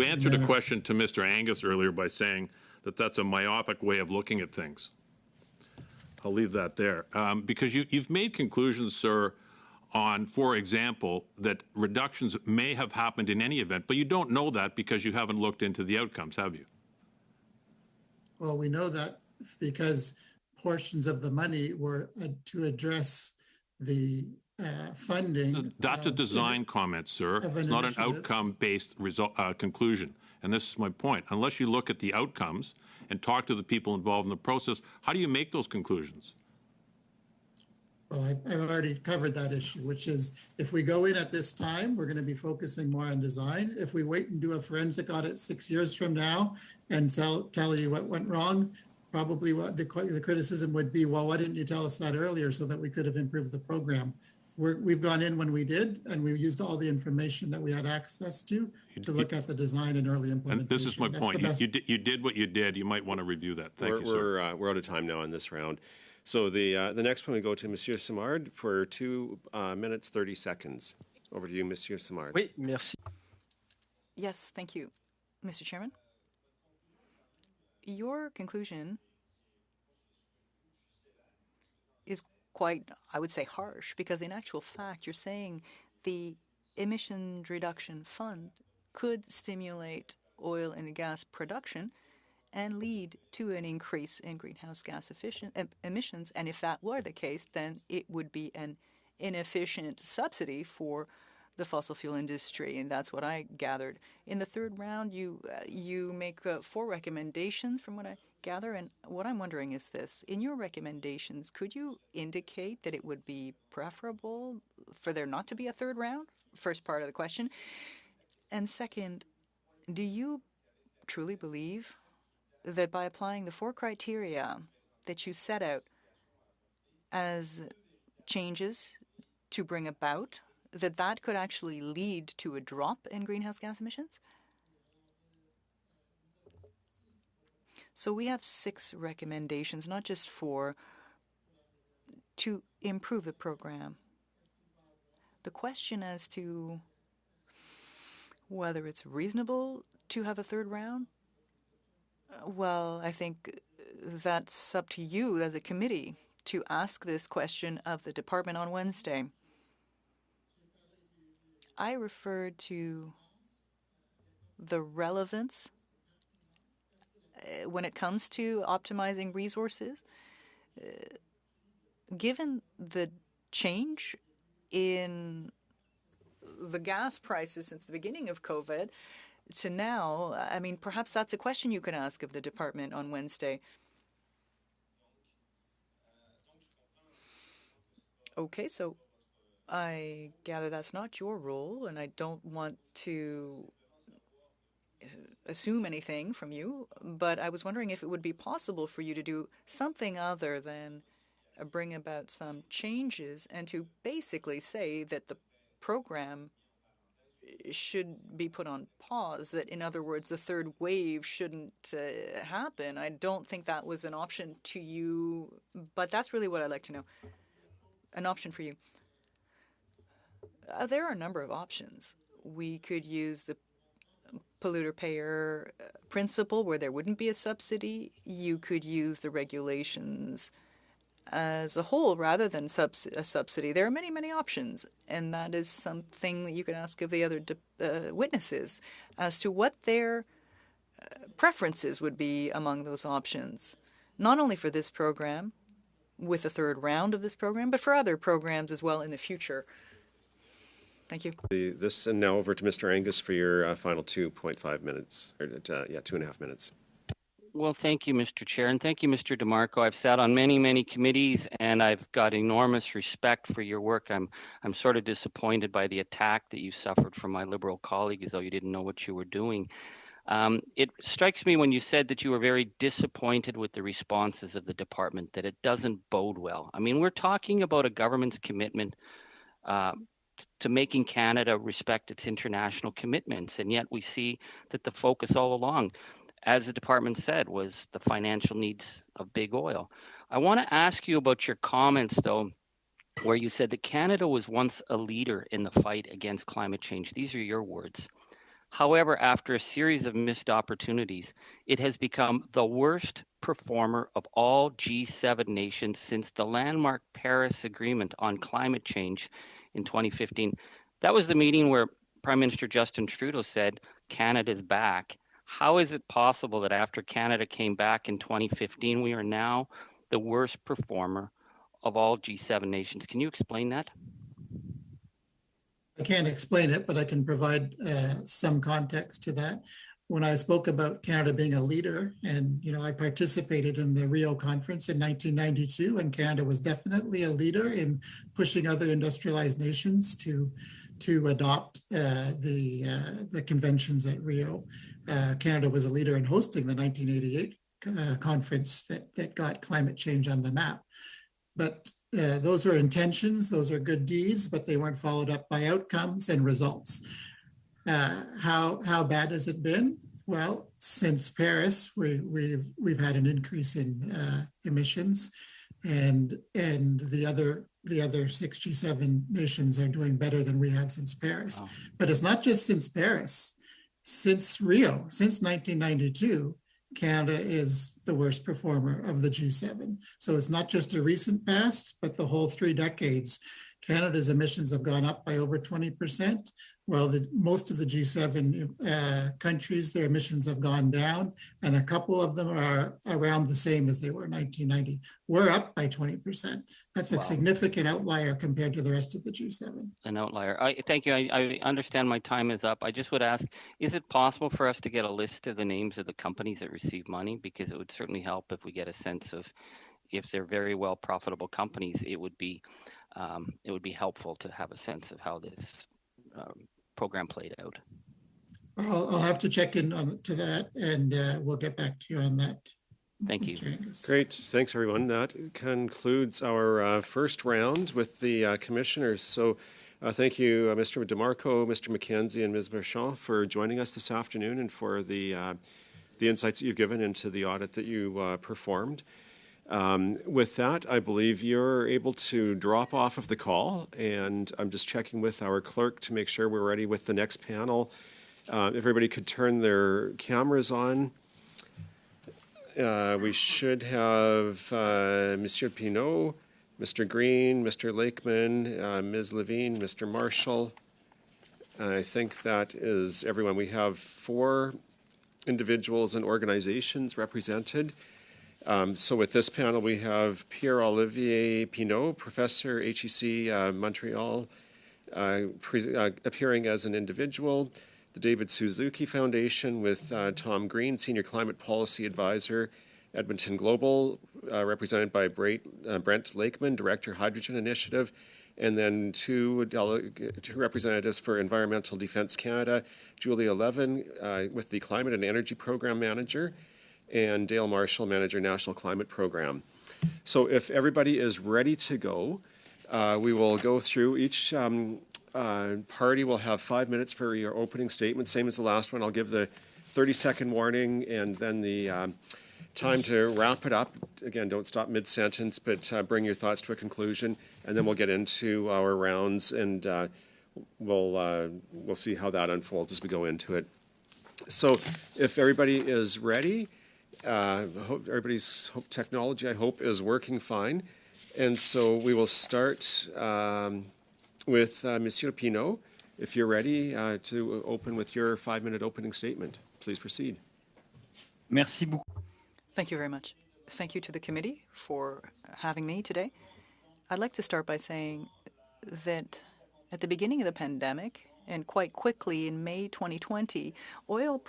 answered a question to Mr. Angus earlier by saying that that's a myopic way of looking at things. I'll leave that there, because you've made conclusions, sir, on, for example, that reductions may have happened in any event, but you don't know that because you haven't looked into the outcomes, have you? Well, we know that because portions of the money were to address the funding. That's a design comment, sir. It's not an outcome-based conclusion. And this is my point. Unless you look at the outcomes and talk to the people involved in the process, how do you make those conclusions? Well, I've already covered that issue, which is if we go in at this time, we're going to be focusing more on design. If we wait and do a forensic audit 6 years from now and tell you what went wrong, probably what the criticism would be, well, why didn't you tell us that earlier so that we could have improved the program? We've gone in when we did, and we used all the information that we had access to look at the design and early implementation. And this is my point. You did what you did. You might want to review that. Thank you, sir. We're out of time now on this round. So the next one we go to Monsieur Simard for 2 minutes, 30 seconds. Over to you, Monsieur Simard. Oui, merci. Yes, thank you, Mr. Chairman. Your conclusion is quite, I would say, harsh, because in actual fact, you're saying the emissions reduction fund could stimulate oil and gas production and lead to an increase in greenhouse gas emissions. And if that were the case, then it would be an inefficient subsidy for the fossil fuel industry. And that's what I gathered. In the 3rd round, you make 4 recommendations from what I gather. And what I'm wondering is this. In your recommendations, could you indicate that it would be preferable for there not to be a 3rd round? First part of the question. And second, do you truly believe that by applying the 4 criteria that you set out as changes to bring about, that could actually lead to a drop in greenhouse gas emissions? So we have 6 recommendations, not just 4, to improve the program. The question as to whether it's reasonable to have a 3rd round, well, I think that's up to you as a committee to ask this question of the department on Wednesday. I referred to the relevance when it comes to optimizing resources. Given the change in the gas prices since the beginning of COVID, to now, I mean, perhaps that's a question you can ask of the department on Wednesday. Okay, so I gather that's not your role, and I don't want to assume anything from you, but I was wondering if it would be possible for you to do something other than bring about some changes and to basically say that the program should be put on pause, that in other words, the third wave shouldn't happen. I don't think that was an option to you, but that's really what I'd like to know. An option for you. There are a number of options. We could use the polluter payer principle where there wouldn't be a subsidy. You could use the regulations as a whole rather than a subsidy. There are many, many options, and that is something that you can ask of the other witnesses as to what their preferences would be among those options, not only for this program, with the third round of this program, but for other programs as well in the future. Thank you. This, and now over to Mr. Angus for your final 2.5 minutes, or 2.5 minutes. Well, thank you, Mr. Chair, and thank you, Mr. DeMarco. I've sat on many, many committees, and I've got enormous respect for your work. I'm sort of disappointed by the attack that you suffered from my Liberal colleague, as though you didn't know what you were doing. It strikes me when you said that you were very disappointed with the responses of the department, that it doesn't bode well. I mean, we're talking about a government's commitment to making Canada respect its international commitments, and yet we see that the focus all along, as the department said, was the financial needs of big oil. I want to ask you about your comments, though, where you said that Canada was once a leader in the fight against climate change. These are your words. However, after a series of missed opportunities, it has become the worst performer of all G7 nations since the landmark Paris Agreement on climate change in 2015. That was the meeting where Prime Minister Justin Trudeau said, Canada's back. How is it possible that after Canada came back in 2015, we are now the worst performer of all G7 nations? Can you explain that? I can't explain it, but I can provide some context to that. When I spoke about Canada being a leader, and I participated in the Rio conference in 1992, and Canada was definitely a leader in pushing other industrialized nations to adopt the conventions at Rio. Canada was a leader in hosting the 1988 conference that got climate change on the map. But those are intentions, those are good deeds, but they weren't followed up by outcomes and results. How bad has it been? Well, since Paris, we've had an increase in emissions, and the other 6 G7 nations are doing better than we have since Paris. Wow. But it's not just since Paris. Since Rio, since 1992, Canada is the worst performer of the G7. So it's not just a recent past, but the whole 3 decades. Canada's emissions have gone up by over 20%, while most of the G7 countries, their emissions have gone down, and a couple of them are around the same as they were in 1990. We're up by 20%. That's a significant outlier compared to the rest of the G7. An outlier. Thank you. I understand my time is up. I just would ask, is it possible for us to get a list of the names of the companies that receive money? Because it would certainly help if we get a sense of, if they're very well profitable companies, it would be helpful to have a sense of how this program played out. I'll have to check in to that, and we'll get back to you on that. Thank you. Angus. Great. Thanks, everyone. That concludes our first round with the commissioners. So thank you, Mr. DeMarco, Mr. McKenzie, and Ms. Marchand for joining us this afternoon and for the insights that you've given into the audit that you performed. With that, I believe you're able to drop off of the call, and I'm just checking with our clerk to make sure we're ready with the next panel. If everybody could turn their cameras on. We should have Monsieur Pinault, Mr. Green, Mr. Lakeman, Ms. Levine, Mr. Marshall. I think that is everyone. We have 4 individuals and organizations represented. So with this panel, we have Pierre-Olivier Pinault, Professor, HEC Montreal, appearing as an individual. The David Suzuki Foundation with Tom Green, Senior Climate Policy Advisor, Edmonton Global, represented by Brent Lakeman, Director, Hydrogen Initiative, and then two representatives for Environmental Defence Canada, Julia Levin with the Climate and Energy Program Manager, and Dale Marshall, Manager, National Climate Program. So if everybody is ready to go, we will go through each party will have 5 minutes for your opening statement, same as the last one. I'll give the 30-second warning and then the time to wrap it up. Again, don't stop mid-sentence, but bring your thoughts to a conclusion, and then we'll get into our rounds, and we'll see how that unfolds as we go into it. So if everybody is ready, everybody's technology, I hope, is working fine. And so we will start with Monsieur Pinault. If you're ready to open with your 5-minute opening statement, please proceed. Merci beaucoup. Thank you very much. Thank you to the committee for having me today. I'd like to start by saying that at the beginning of the pandemic, and quite quickly in May 2020, oil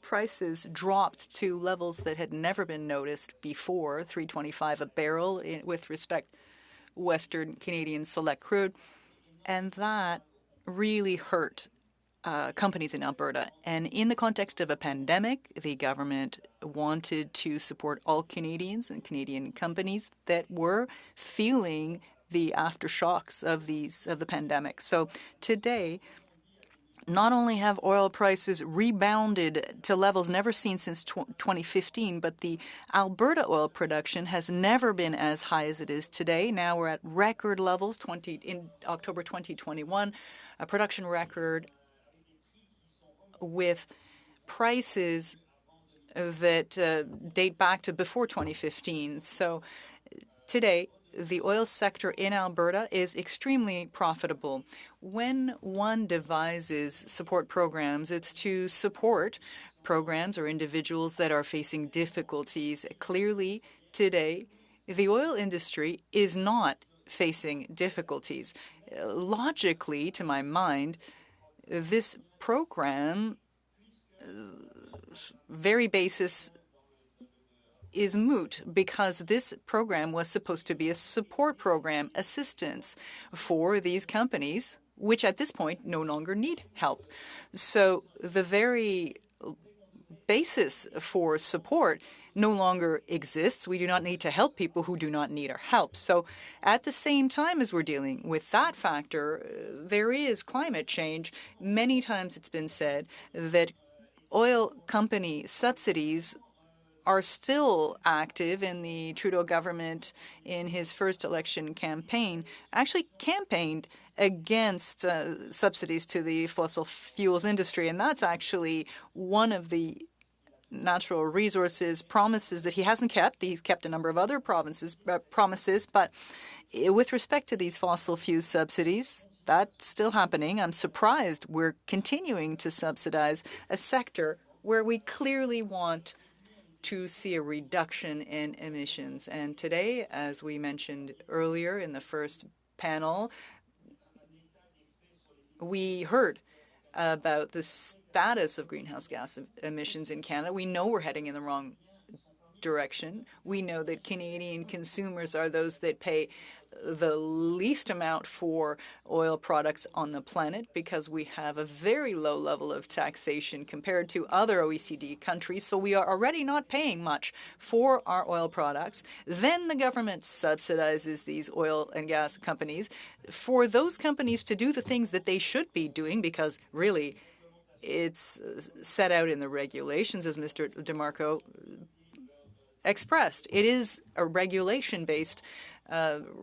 prices dropped to levels that had never been noticed before, $3.25 a barrel with respect Western Canadian Select crude. And that really hurt companies in Alberta. And in the context of a pandemic, the government wanted to support all Canadians and Canadian companies that were feeling the aftershocks of the pandemic. So today, not only have oil prices rebounded to levels never seen since 2015, but the Alberta oil production has never been as high as it is today. Now we're at record levels in October 2021, a production record with prices that date back to before 2015. So today, the oil sector in Alberta is extremely profitable. When one devises support programs, it's to support programs or individuals that are facing difficulties. Clearly, today, the oil industry is not facing difficulties. Logically, to my mind, this program, very basis is moot because this program was supposed to be a support program, assistance for these companies, which at this point no longer need help. So the very basis for support no longer exists. We do not need to help people who do not need our help. So at the same time as we're dealing with that factor, there is climate change. Many times it's been said that oil company subsidies are still active, in the Trudeau government in his first election campaign actually campaigned against subsidies to the fossil fuels industry. And that's actually one of the natural resources promises that he hasn't kept. He's kept a number of other promises, but with respect to these fossil fuel subsidies, that's still happening. I'm surprised we're continuing to subsidize a sector where we clearly want to see a reduction in emissions. And today, as we mentioned earlier in the first panel, we heard about the status of greenhouse gas emissions in Canada. We know we're heading in the wrong direction. We know that Canadian consumers are those that pay the least amount for oil products on the planet because we have a very low level of taxation compared to other OECD countries. So we are already not paying much for our oil products. Then the government subsidizes these oil and gas companies for those companies to do the things that they should be doing because really it's set out in the regulations, as Mr. DeMarco expressed. It is a regulation-based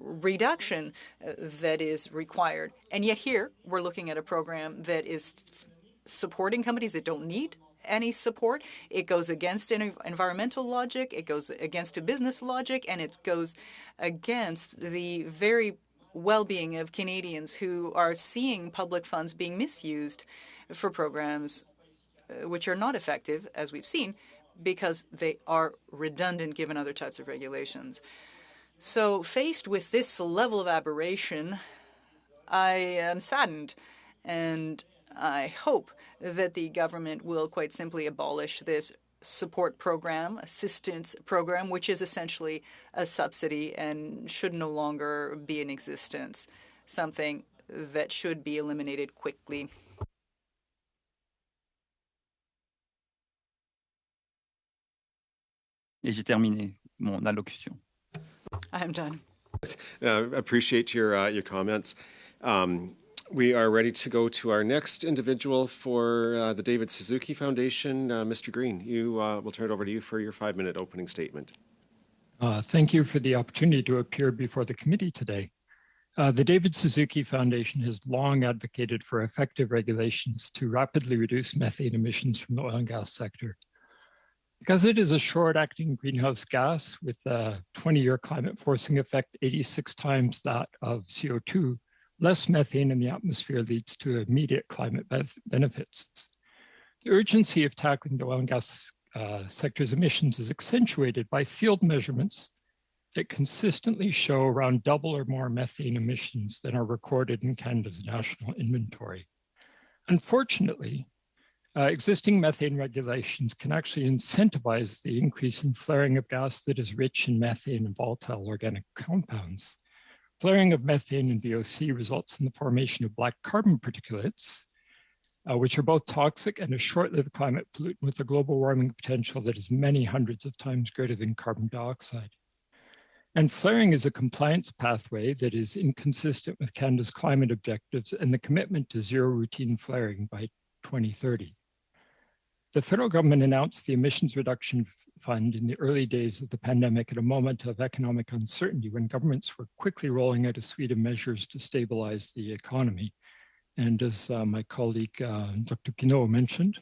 reduction that is required. And yet here, we're looking at a program that is supporting companies that don't need any support. It goes against environmental logic, it goes against a business logic, and it goes against the very well-being of Canadians who are seeing public funds being misused for programs which are not effective, as we've seen, because they are redundant given other types of regulations. So faced with this level of aberration, I am saddened, and I hope that the government will quite simply abolish this support program, assistance program, which is essentially a subsidy and should no longer be in existence, something that should be eliminated quickly. Et j'ai terminé mon allocution. I am done. Appreciate your comments. We are ready to go to our next individual for the David Suzuki Foundation. Mr. Green, we'll turn it over to you for your 5-minute opening statement. Thank you for the opportunity to appear before the committee today. The David Suzuki Foundation has long advocated for effective regulations to rapidly reduce methane emissions from the oil and gas sector. Because it is a short-acting greenhouse gas with a 20-year climate forcing effect 86 times that of CO2, less methane in the atmosphere leads to immediate climate benefits. The urgency of tackling the oil and gas sector's emissions is accentuated by field measurements that consistently show around double or more methane emissions than are recorded in Canada's national inventory. Unfortunately, existing methane regulations can actually incentivize the increase in flaring of gas that is rich in methane and volatile organic compounds. Flaring of methane and VOC results in the formation of black carbon particulates, which are both toxic and a short-lived climate pollutant with a global warming potential that is many hundreds of times greater than carbon dioxide. And flaring is a compliance pathway that is inconsistent with Canada's climate objectives and the commitment to zero routine flaring by 2030. The federal government announced the Emissions Reduction Fund in the early days of the pandemic at a moment of economic uncertainty when governments were quickly rolling out a suite of measures to stabilize the economy. And as my colleague, Dr. Pinault mentioned,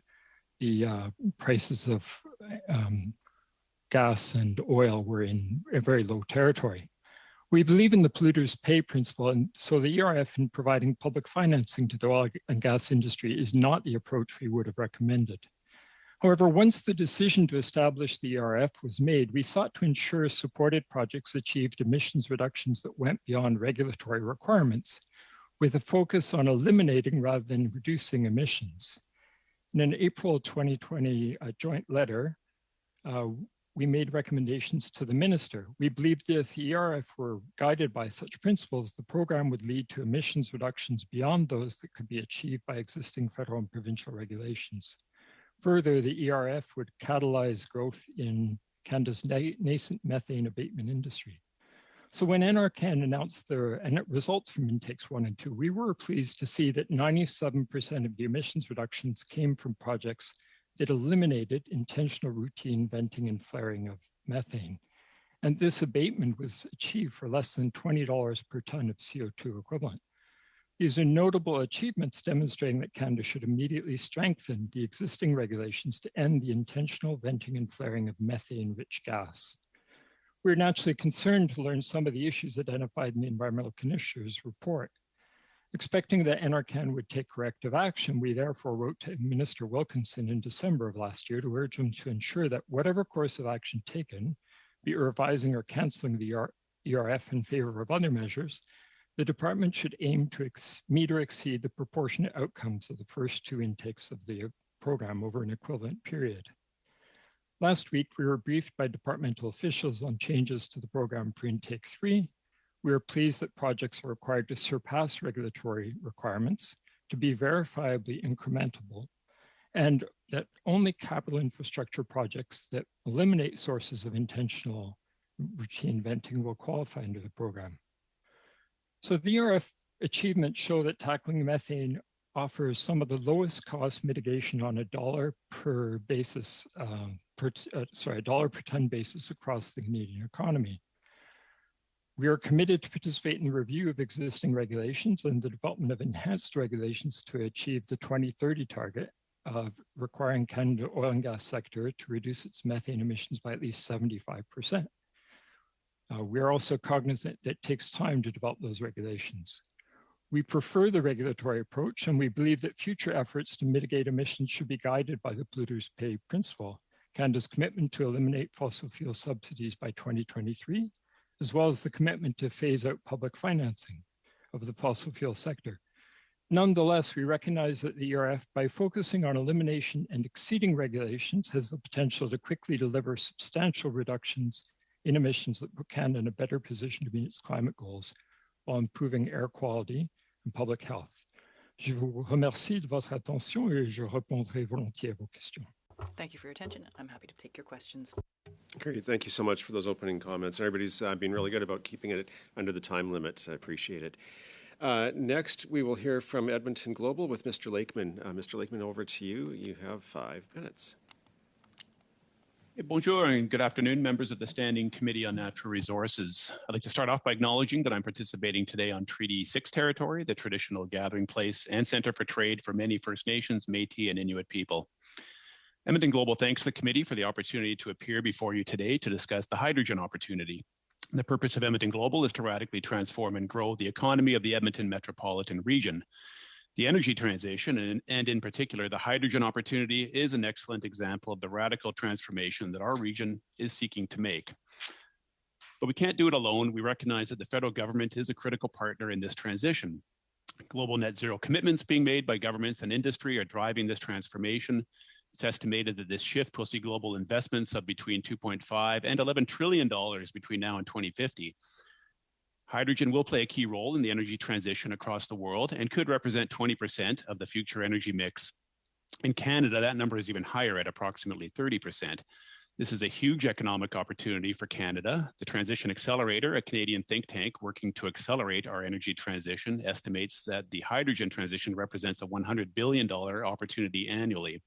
the prices of gas and oil were in a very low territory. We believe in the polluter's pay principle, and so the ERF in providing public financing to the oil and gas industry is not the approach we would have recommended. However, once the decision to establish the ERF was made, we sought to ensure supported projects achieved emissions reductions that went beyond regulatory requirements, with a focus on eliminating rather than reducing emissions. In an April 2020 joint letter, we made recommendations to the minister. We believed that if the ERF were guided by such principles, the program would lead to emissions reductions beyond those that could be achieved by existing federal and provincial regulations. Further, the ERF would catalyze growth in Canada's nascent methane abatement industry. So when NRCan announced the results from intakes 1 and 2, we were pleased to see that 97% of the emissions reductions came from projects that eliminated intentional routine venting and flaring of methane. And this abatement was achieved for less than $20 per ton of CO2 equivalent. These are notable achievements demonstrating that Canada should immediately strengthen the existing regulations to end the intentional venting and flaring of methane-rich gas. We're naturally concerned to learn some of the issues identified in the Environmental Commissioner's report. Expecting that NRCan would take corrective action, we therefore wrote to Minister Wilkinson in December of last year to urge him to ensure that whatever course of action taken, be it revising or cancelling the ERF in favor of other measures, the department should aim to meet or exceed the proportionate outcomes of the first 2 intakes of the program over an equivalent period. Last week, we were briefed by departmental officials on changes to the program for intake 3. We are pleased that projects are required to surpass regulatory requirements, to be verifiably incrementable, and that only capital infrastructure projects that eliminate sources of intentional routine venting will qualify under the program. So the ERF achievements show that tackling methane offers some of the lowest cost mitigation on a dollar per ton basis across the Canadian economy. We are committed to participate in the review of existing regulations and the development of enhanced regulations to achieve the 2030 target of requiring Canada oil and gas sector to reduce its methane emissions by at least 75%. We are also cognizant that it takes time to develop those regulations. We prefer the regulatory approach, and we believe that future efforts to mitigate emissions should be guided by the polluter's pay principle, Canada's commitment to eliminate fossil fuel subsidies by 2023, as well as the commitment to phase out public financing of the fossil fuel sector. Nonetheless, we recognize that the ERF, by focusing on elimination and exceeding regulations, has the potential to quickly deliver substantial reductions in emissions that put Canada in a better position to meet its climate goals while improving air quality and public health. Je vous remercie de votre attention et je répondrai volontiers à vos questions. Thank you for your attention. I'm happy to take your questions. Great. Thank you so much for those opening comments. Everybody's been really good about keeping it under the time limit. I appreciate it. Next, we will hear from Edmonton Global with Mr. Lakeman. Mr. Lakeman, over to you. You have 5 minutes. Bonjour and good afternoon, members of the Standing Committee on Natural Resources. I'd like to start off by acknowledging that I'm participating today on Treaty 6 territory, the traditional gathering place and center for trade for many First Nations, Métis, and Inuit people. Edmonton Global thanks the committee for the opportunity to appear before you today to discuss the hydrogen opportunity. The purpose of Edmonton Global is to radically transform and grow the economy of the Edmonton metropolitan region. The energy transition, and in particular the hydrogen opportunity, is an excellent example of the radical transformation that our region is seeking to make. But we can't do it alone. We recognize that the federal government is a critical partner in this transition. Global net zero commitments being made by governments and industry are driving this transformation. It's estimated that this shift will see global investments of between $2.5 and $11 trillion between now and 2050. Hydrogen will play a key role in the energy transition across the world and could represent 20% of the future energy mix. In Canada, that number is even higher at approximately 30%. This is a huge economic opportunity for Canada. The Transition Accelerator, a Canadian think tank working to accelerate our energy transition, estimates that the hydrogen transition represents a $100 billion opportunity annually.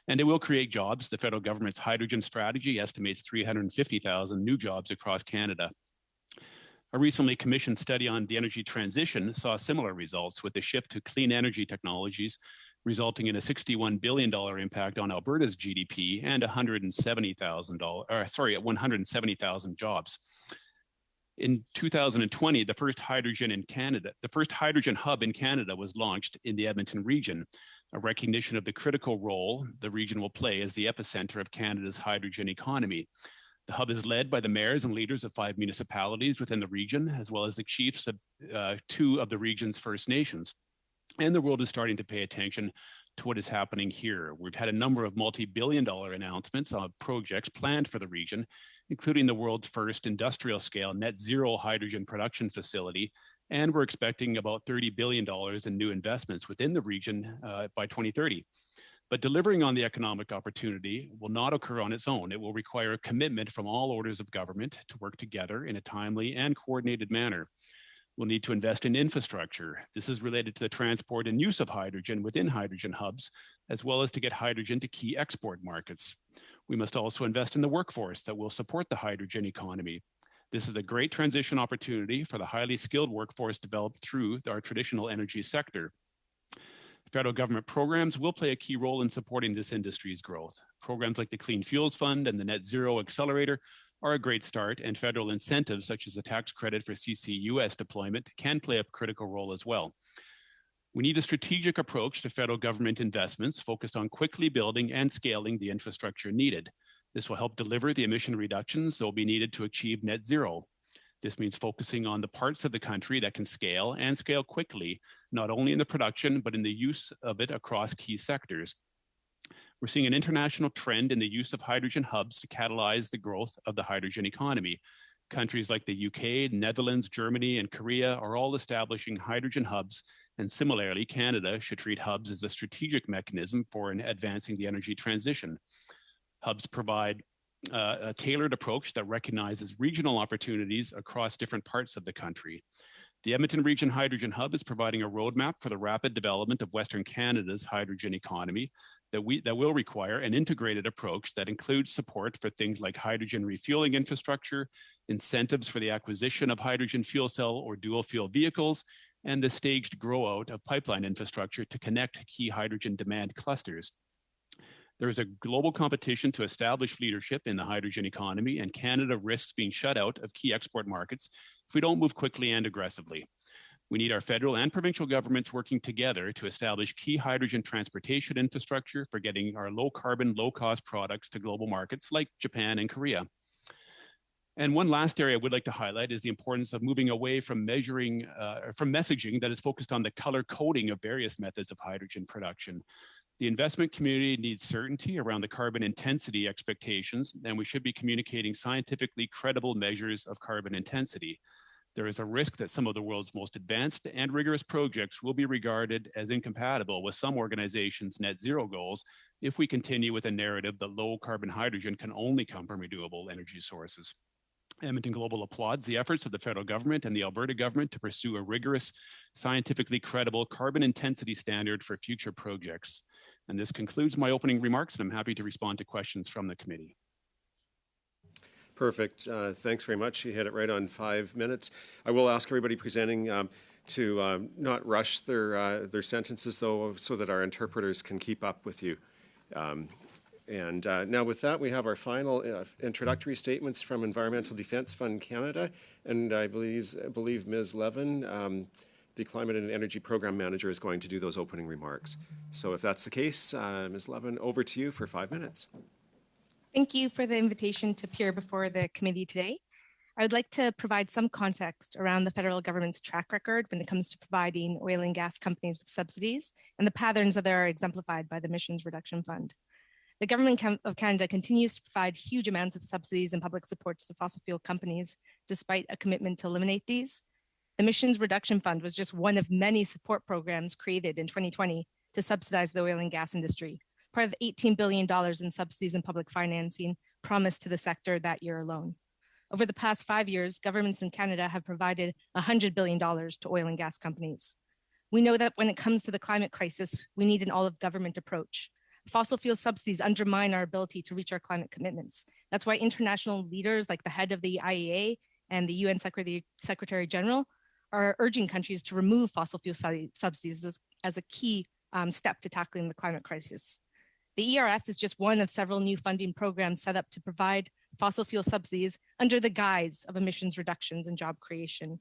And it will create jobs. The federal government's hydrogen strategy estimates 350,000 new jobs across Canada. A recently commissioned study on the energy transition saw similar results, with the shift to clean energy technologies resulting in a $61 billion impact on Alberta's GDP and 170,000 jobs. In 2020, the first hydrogen hub in Canada was launched in the Edmonton region, a recognition of the critical role the region will play as the epicenter of Canada's hydrogen economy. The hub is led by the mayors and leaders of 5 municipalities within the region, as well as the chiefs of 2 of the region's First Nations. And the world is starting to pay attention to what is happening here. We've had a number of multi-billion-dollar announcements on projects planned for the region, including the world's first industrial-scale net zero hydrogen production facility, and we're expecting about $30 billion in new investments within the region by 2030. But delivering on the economic opportunity will not occur on its own. It will require a commitment from all orders of government to work together in a timely and coordinated manner. We'll need to invest in infrastructure. This is related to the transport and use of hydrogen within hydrogen hubs, as well as to get hydrogen to key export markets. We must also invest in the workforce that will support the hydrogen economy. This is a great transition opportunity for the highly skilled workforce developed through our traditional energy sector. Federal government programs will play a key role in supporting this industry's growth. Programs like the Clean Fuels Fund and the Net Zero Accelerator are a great start, and federal incentives such as a tax credit for CCUS deployment can play a critical role as well. We need a strategic approach to federal government investments focused on quickly building and scaling the infrastructure needed. This will help deliver the emission reductions that will be needed to achieve net zero. This means focusing on the parts of the country that can scale and scale quickly, not only in the production, but in the use of it across key sectors. We're seeing an international trend in the use of hydrogen hubs to catalyze the growth of the hydrogen economy. Countries like the UK, Netherlands, Germany, and Korea are all establishing hydrogen hubs, and similarly, Canada should treat hubs as a strategic mechanism for advancing the energy transition. Hubs provide a tailored approach that recognizes regional opportunities across different parts of the country. The Edmonton Region Hydrogen Hub is providing a roadmap for the rapid development of Western Canada's hydrogen economy that will require an integrated approach that includes support for things like hydrogen refueling infrastructure, incentives for the acquisition of hydrogen fuel cell or dual fuel vehicles, and the staged grow out of pipeline infrastructure to connect key hydrogen demand clusters. There is a global competition to establish leadership in the hydrogen economy, and Canada risks being shut out of key export markets if we don't move quickly and aggressively. We need our federal and provincial governments working together to establish key hydrogen transportation infrastructure for getting our low carbon, low cost products to global markets like Japan and Korea. And one last area I would like to highlight is the importance of moving away from messaging that is focused on the color coding of various methods of hydrogen production. The investment community needs certainty around the carbon intensity expectations, and we should be communicating scientifically credible measures of carbon intensity. There is a risk that some of the world's most advanced and rigorous projects will be regarded as incompatible with some organizations' net zero goals if we continue with a narrative that low carbon hydrogen can only come from renewable energy sources. Edmonton Global applauds the efforts of the federal government and the Alberta government to pursue a rigorous, scientifically credible carbon intensity standard for future projects. And this concludes my opening remarks, and I'm happy to respond to questions from the committee. Perfect. Thanks very much. You hit it right on 5 minutes. I will ask everybody presenting to not rush their sentences, though, so that our interpreters can keep up with you. And now with that, we have our final introductory statements from Environmental Defence Fund Canada. And I believe Ms. Levin, the Climate and Energy Program Manager, is going to do those opening remarks. So if that's the case, Ms. Levin, over to you for 5 minutes. Thank you for the invitation to appear before the committee today. I would like to provide some context around the federal government's track record when it comes to providing oil and gas companies with subsidies and the patterns that are exemplified by the Emissions Reduction Fund. The Government of Canada continues to provide huge amounts of subsidies and public supports to fossil fuel companies, despite a commitment to eliminate these. The Emissions Reduction Fund was just one of many support programs created in 2020 to subsidize the oil and gas industry, part of $18 billion in subsidies and public financing promised to the sector that year alone. Over the past 5 years, governments in Canada have provided $100 billion to oil and gas companies. We know that when it comes to the climate crisis, we need an all-of-government approach. Fossil fuel subsidies undermine our ability to reach our climate commitments. That's why international leaders like the head of the IEA and the UN Secretary General are urging countries to remove fossil fuel subsidies as a key step to tackling the climate crisis. The ERF is just one of several new funding programs set up to provide fossil fuel subsidies under the guise of emissions reductions and job creation.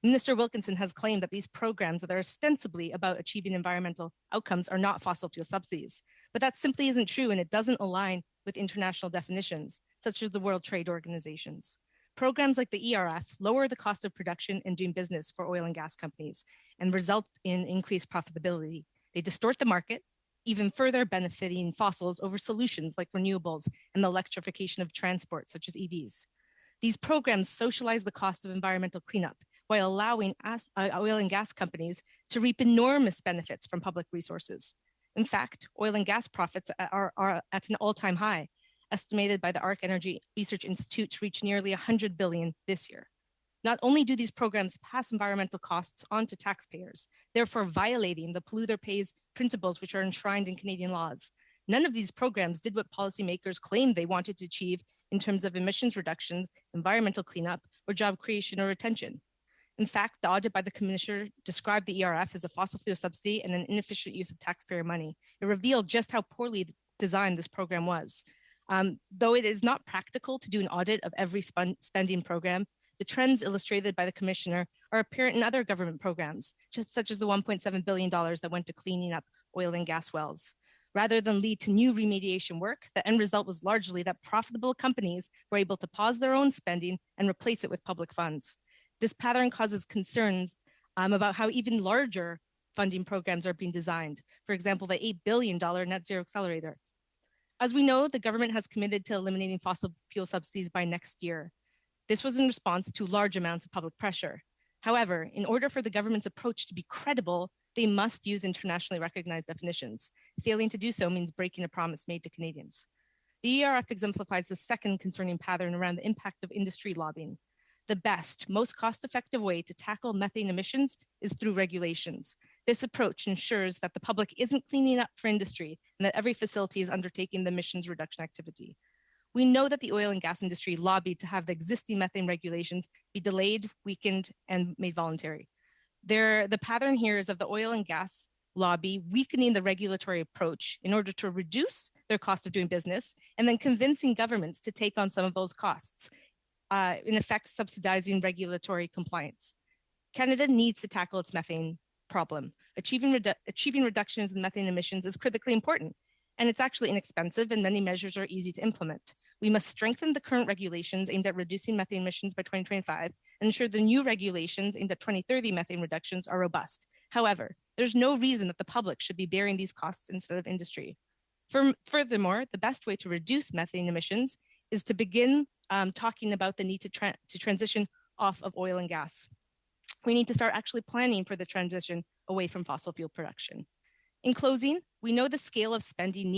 Minister Wilkinson has claimed that these programs that are ostensibly about achieving environmental outcomes are not fossil fuel subsidies, but that simply isn't true, and it doesn't align with international definitions, such as the World Trade Organization's. Programs like the ERF lower the cost of production and doing business for oil and gas companies and result in increased profitability. They distort the market, even further benefiting fossils over solutions like renewables and the electrification of transport, such as EVs. These programs socialize the cost of environmental cleanup while allowing oil and gas companies to reap enormous benefits from public resources. In fact, oil and gas profits are at an all-time high, estimated by the ARC Energy Research Institute to reach nearly $100 billion this year. Not only do these programs pass environmental costs on to taxpayers, therefore violating the polluter pays principles which are enshrined in Canadian laws, none of these programs did what policymakers claimed they wanted to achieve in terms of emissions reductions, environmental cleanup, or job creation or retention. In fact, the audit by the commissioner described the ERF as a fossil fuel subsidy and an inefficient use of taxpayer money. It revealed just how poorly designed this program was. Though it is not practical to do an audit of every spending program, the trends illustrated by the commissioner are apparent in other government programs, such as the $1.7 billion that went to cleaning up oil and gas wells. Rather than lead to new remediation work, the end result was largely that profitable companies were able to pause their own spending and replace it with public funds. This pattern causes concerns about how even larger funding programs are being designed. For example, the $8 billion Net Zero Accelerator. As we know, the government has committed to eliminating fossil fuel subsidies by next year. This was in response to large amounts of public pressure. However, in order for the government's approach to be credible, they must use internationally recognized definitions. Failing to do so means breaking a promise made to Canadians. The ERF exemplifies the second concerning pattern around the impact of industry lobbying. The best, most cost-effective way to tackle methane emissions is through regulations. This approach ensures that the public isn't cleaning up for industry and that every facility is undertaking the emissions reduction activity. We know that the oil and gas industry lobbied to have the existing methane regulations be delayed, weakened, and made voluntary. The pattern here is of the oil and gas lobby weakening the regulatory approach in order to reduce their cost of doing business and then convincing governments to take on some of those costs, in effect subsidizing regulatory compliance. Canada needs to tackle its methane problem. Achieving reductions in methane emissions is critically important, and it's actually inexpensive and many measures are easy to implement. We must strengthen the current regulations aimed at reducing methane emissions by 2025 and ensure the new regulations aimed at 2030 methane reductions are robust. However, there's no reason that the public should be bearing these costs instead of industry. Furthermore, the best way to reduce methane emissions is to begin talking about the need to transition off of oil and gas. We need to start actually planning for the transition away from fossil fuel production. In closing, we know the scale of spending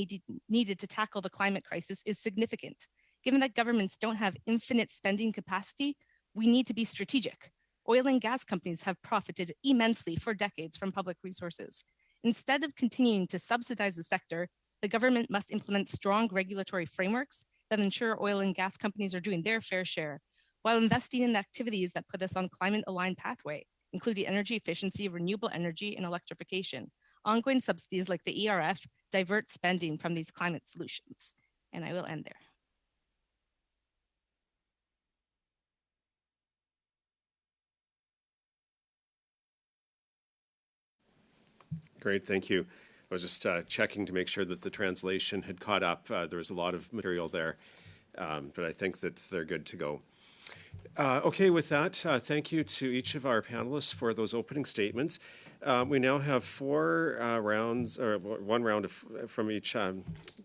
needed to tackle the climate crisis is significant. Given that governments don't have infinite spending capacity, we need to be strategic. Oil and gas companies have profited immensely for decades from public resources. Instead of continuing to subsidize the sector, the government must implement strong regulatory frameworks that ensure oil and gas companies are doing their fair share, while investing in activities that put us on climate-aligned pathway, including energy efficiency, renewable energy, and electrification. Ongoing subsidies like the ERF divert spending from these climate solutions. And I will end there. Great, thank you. I was just checking to make sure that the translation had caught up. There was a lot of material there, but I think that they're good to go. Okay, with that, thank you to each of our panelists for those opening statements. We now have 4 rounds, or 1 round from each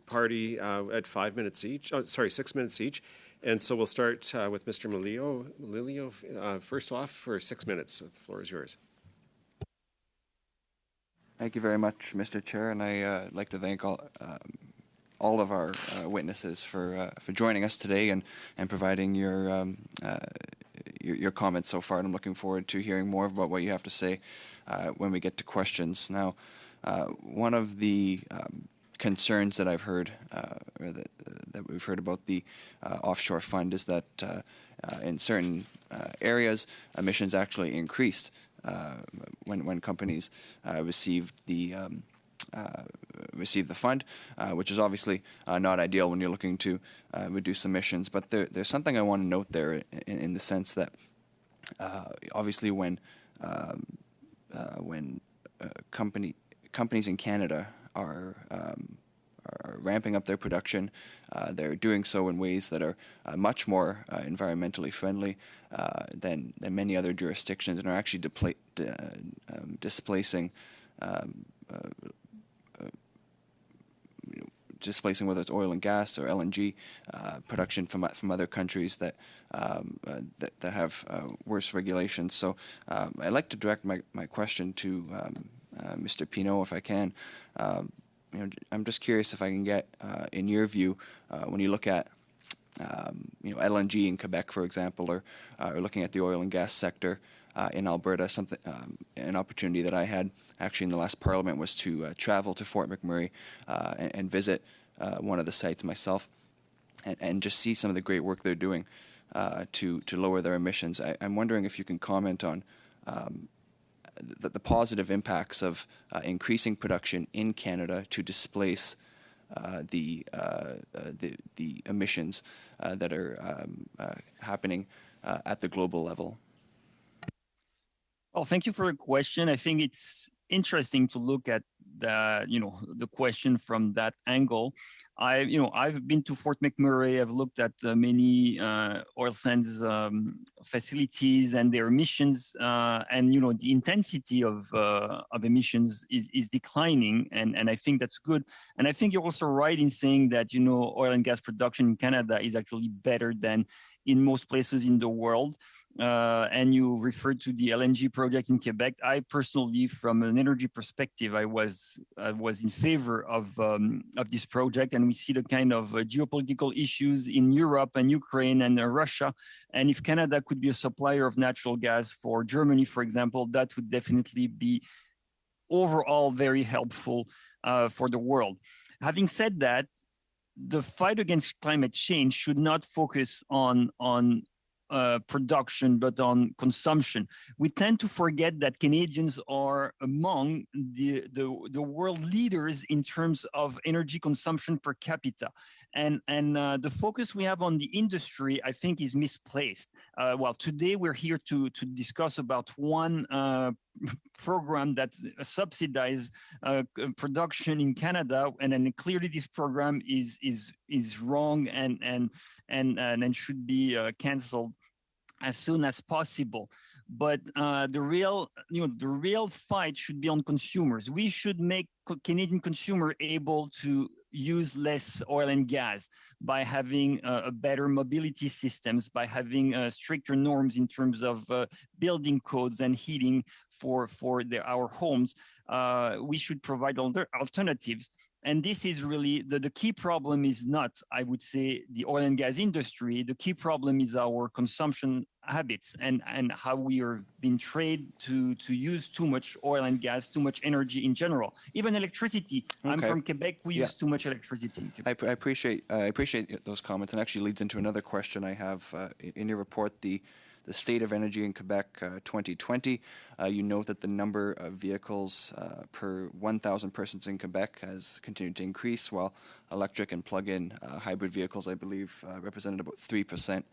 party at 5 minutes each. Oh, sorry, 6 minutes each. And so we'll start with Mr. Malillo first off for 6 minutes. The floor is yours. Thank you very much, Mr. Chair, and I'd like to thank all of our witnesses for joining us today and providing your comments so far. And I'm looking forward to hearing more about what you have to say when we get to questions. Now, one of the concerns that I've heard, or that we've heard about the offshore fund, is that in certain areas, emissions actually increased when companies received the fund, which is obviously not ideal when you're looking to reduce emissions. But there's something I want to note there in the sense that obviously when companies in Canada are ramping up their production, they're doing so in ways that are much more environmentally friendly than many other jurisdictions, and are actually displacing whether it's oil and gas or LNG production from other countries that have worse regulations. So I'd like to direct my question to Mr. Pinault, if I can. I'm just curious if I can get, in your view, when you look at LNG in Quebec, for example, or looking at the oil and gas sector in Alberta, an opportunity that I had actually in the last Parliament was to travel to Fort McMurray and visit one of the sites myself, and just see some of the great work they're doing to lower their emissions. I'm wondering if you can comment on the positive impacts of increasing production in Canada to displace the emissions that are happening at the global level. Well, thank you for the question. I think it's interesting to look at the question from that angle. I've been to Fort McMurray. I've looked at many oil sands facilities and their emissions, and the intensity of emissions is declining, and I think that's good. And I think you're also right in saying that oil and gas production in Canada is actually better than in most places in the world. And you referred to the LNG project in Quebec. I personally, from an energy perspective, I was in favor of this project, and we see the kind of geopolitical issues in Europe and Ukraine and Russia. And if Canada could be a supplier of natural gas for Germany, for example, that would definitely be overall very helpful for the world. Having said that, the fight against climate change should not focus on production, but on consumption. We tend to forget that Canadians are among the world leaders in terms of energy consumption per capita. And the focus we have on the industry, I think, is misplaced. Well, today we're here to discuss about one program that subsidizes production in Canada, and then clearly this program is wrong and should be canceled as soon as possible. But the real fight should be on consumers. We should make Canadian consumer able to use less oil and gas by having a better mobility systems, by having stricter norms in terms of building codes and heating for our homes. We should provide alternatives. And this is really the key problem is not, I would say, the oil and gas industry. The key problem is our consumption habits and how we are being trained to use too much oil and gas, too much energy in general. Even electricity. Okay. I'm from Quebec. We use too much electricity in Quebec. I appreciate those comments, and actually leads into another question I have in your report. The State of Energy in Quebec 2020, you note that the number of vehicles per 1,000 persons in Quebec has continued to increase, while electric and plug-in hybrid vehicles, I believe, represented about 3%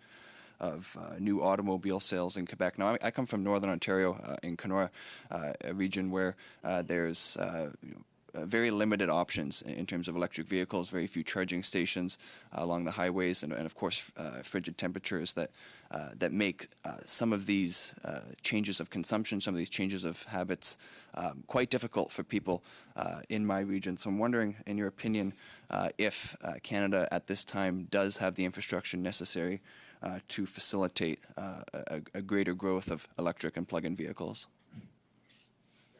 of new automobile sales in Quebec. Now, I come from Northern Ontario in Kenora, a region where there's very limited options in terms of electric vehicles, very few charging stations along the highways, and of course, frigid temperatures that make some of these changes of consumption, some of these changes of habits quite difficult for people in my region. So I'm wondering, in your opinion, if Canada at this time does have the infrastructure necessary to facilitate a greater growth of electric and plug-in vehicles.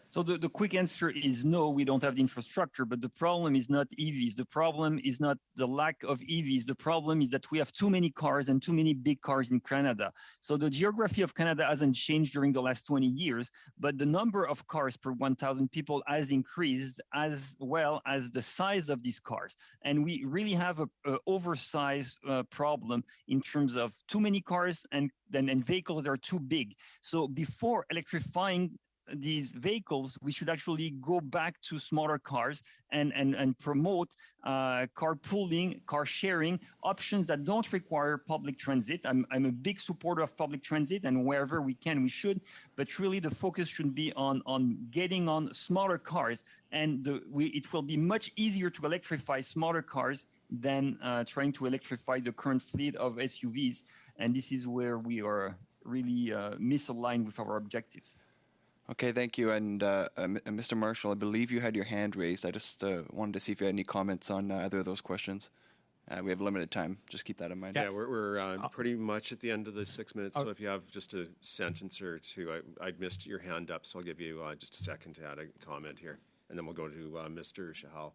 So the quick answer is no, we don't have the infrastructure, but the problem is not EVs. The problem is not the lack of EVs. The problem is that we have too many cars and too many big cars in Canada. So the geography of Canada hasn't changed during the last 20 years, but the number of cars per 1,000 people has increased as well as the size of these cars. And we really have an oversized problem in terms of too many cars and vehicles are too big. So before electrifying these vehicles, we should actually go back to smaller cars and promote carpooling, car sharing, options that don't require public transit. I'm a big supporter of public transit, and wherever we can, we should. But really, the focus should be on getting on smaller cars, and it will be much easier to electrify smaller cars than trying to electrify the current fleet of SUVs. And this is where we are really misaligned with our objectives. Okay, thank you. And Mr. Marshall, I believe you had your hand raised. I just wanted to see if you had any comments on either of those questions. We have limited time. Just keep that in mind. Yeah, we're pretty much at the end of the 6 minutes. So if you have just a sentence or two, I missed your hand up, so I'll give you just a second to add a comment here. And then we'll go to Mr. Shahal.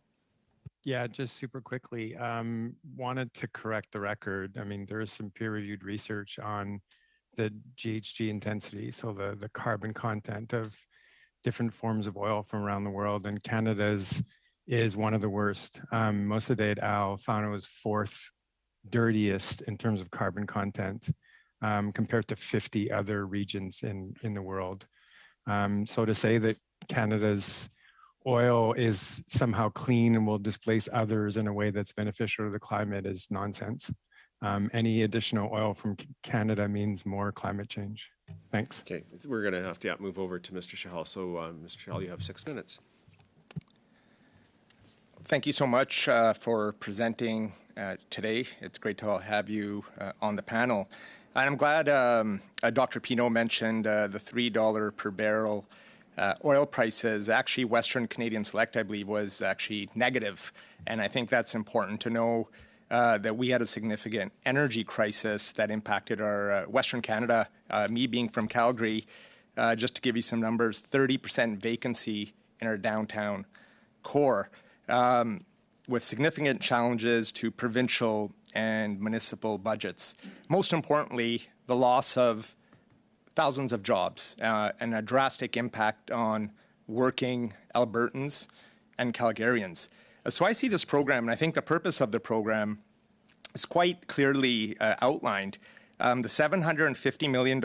Yeah, just super quickly. Wanted to correct the record. I mean, there is some peer-reviewed research on the GHG intensity, so the carbon content of different forms of oil from around the world, and Canada's is one of the worst. Mossadegh et al. Found it was fourth dirtiest in terms of carbon content compared to 50 other regions in the world. So to say that Canada's oil is somehow clean and will displace others in a way that's beneficial to the climate is nonsense. Any additional oil from Canada means more climate change. Thanks. Okay, we're going to have to move over to Mr. Shahal. So, Mr. Shahal, you have 6 minutes. Thank you so much for presenting today. It's great to have you on the panel. And I'm glad Dr. Pinault mentioned the $3 per barrel oil prices. Actually, Western Canadian Select, I believe, was actually negative. And I think that's important to know. That we had a significant energy crisis that impacted our Western Canada. Me being from Calgary, just to give you some numbers, 30% vacancy in our downtown core, with significant challenges to provincial and municipal budgets. Most importantly, the loss of thousands of jobs and a drastic impact on working Albertans and Calgarians. So I see this program, and I think the purpose of the program is quite clearly outlined. The $750 million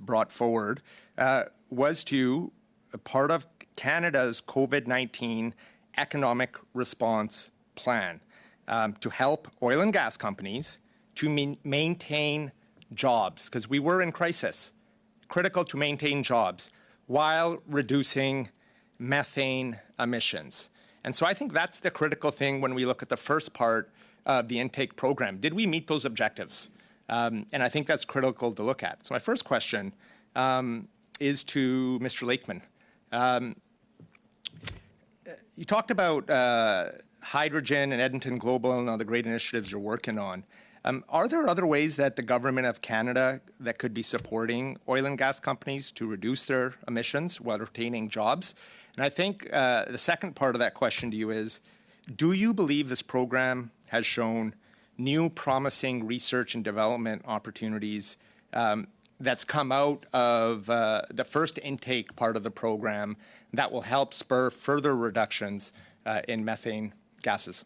brought forward was to part of Canada's COVID-19 economic response plan to help oil and gas companies to maintain jobs, because we were in crisis, critical to maintain jobs while reducing methane emissions. And so I think that's the critical thing when we look at the first part of the intake program. Did we meet those objectives? And I think that's critical to look at. So my first question is to Mr. Lakeman. You talked about hydrogen and Edmonton Global and all the great initiatives you're working on. Are there other ways that the government of Canada that could be supporting oil and gas companies to reduce their emissions while retaining jobs? And I think the second part of that question to you is, Do you believe this program has shown new promising research and development opportunities that's come out of the first intake part of the program that will help spur further reductions in methane gases?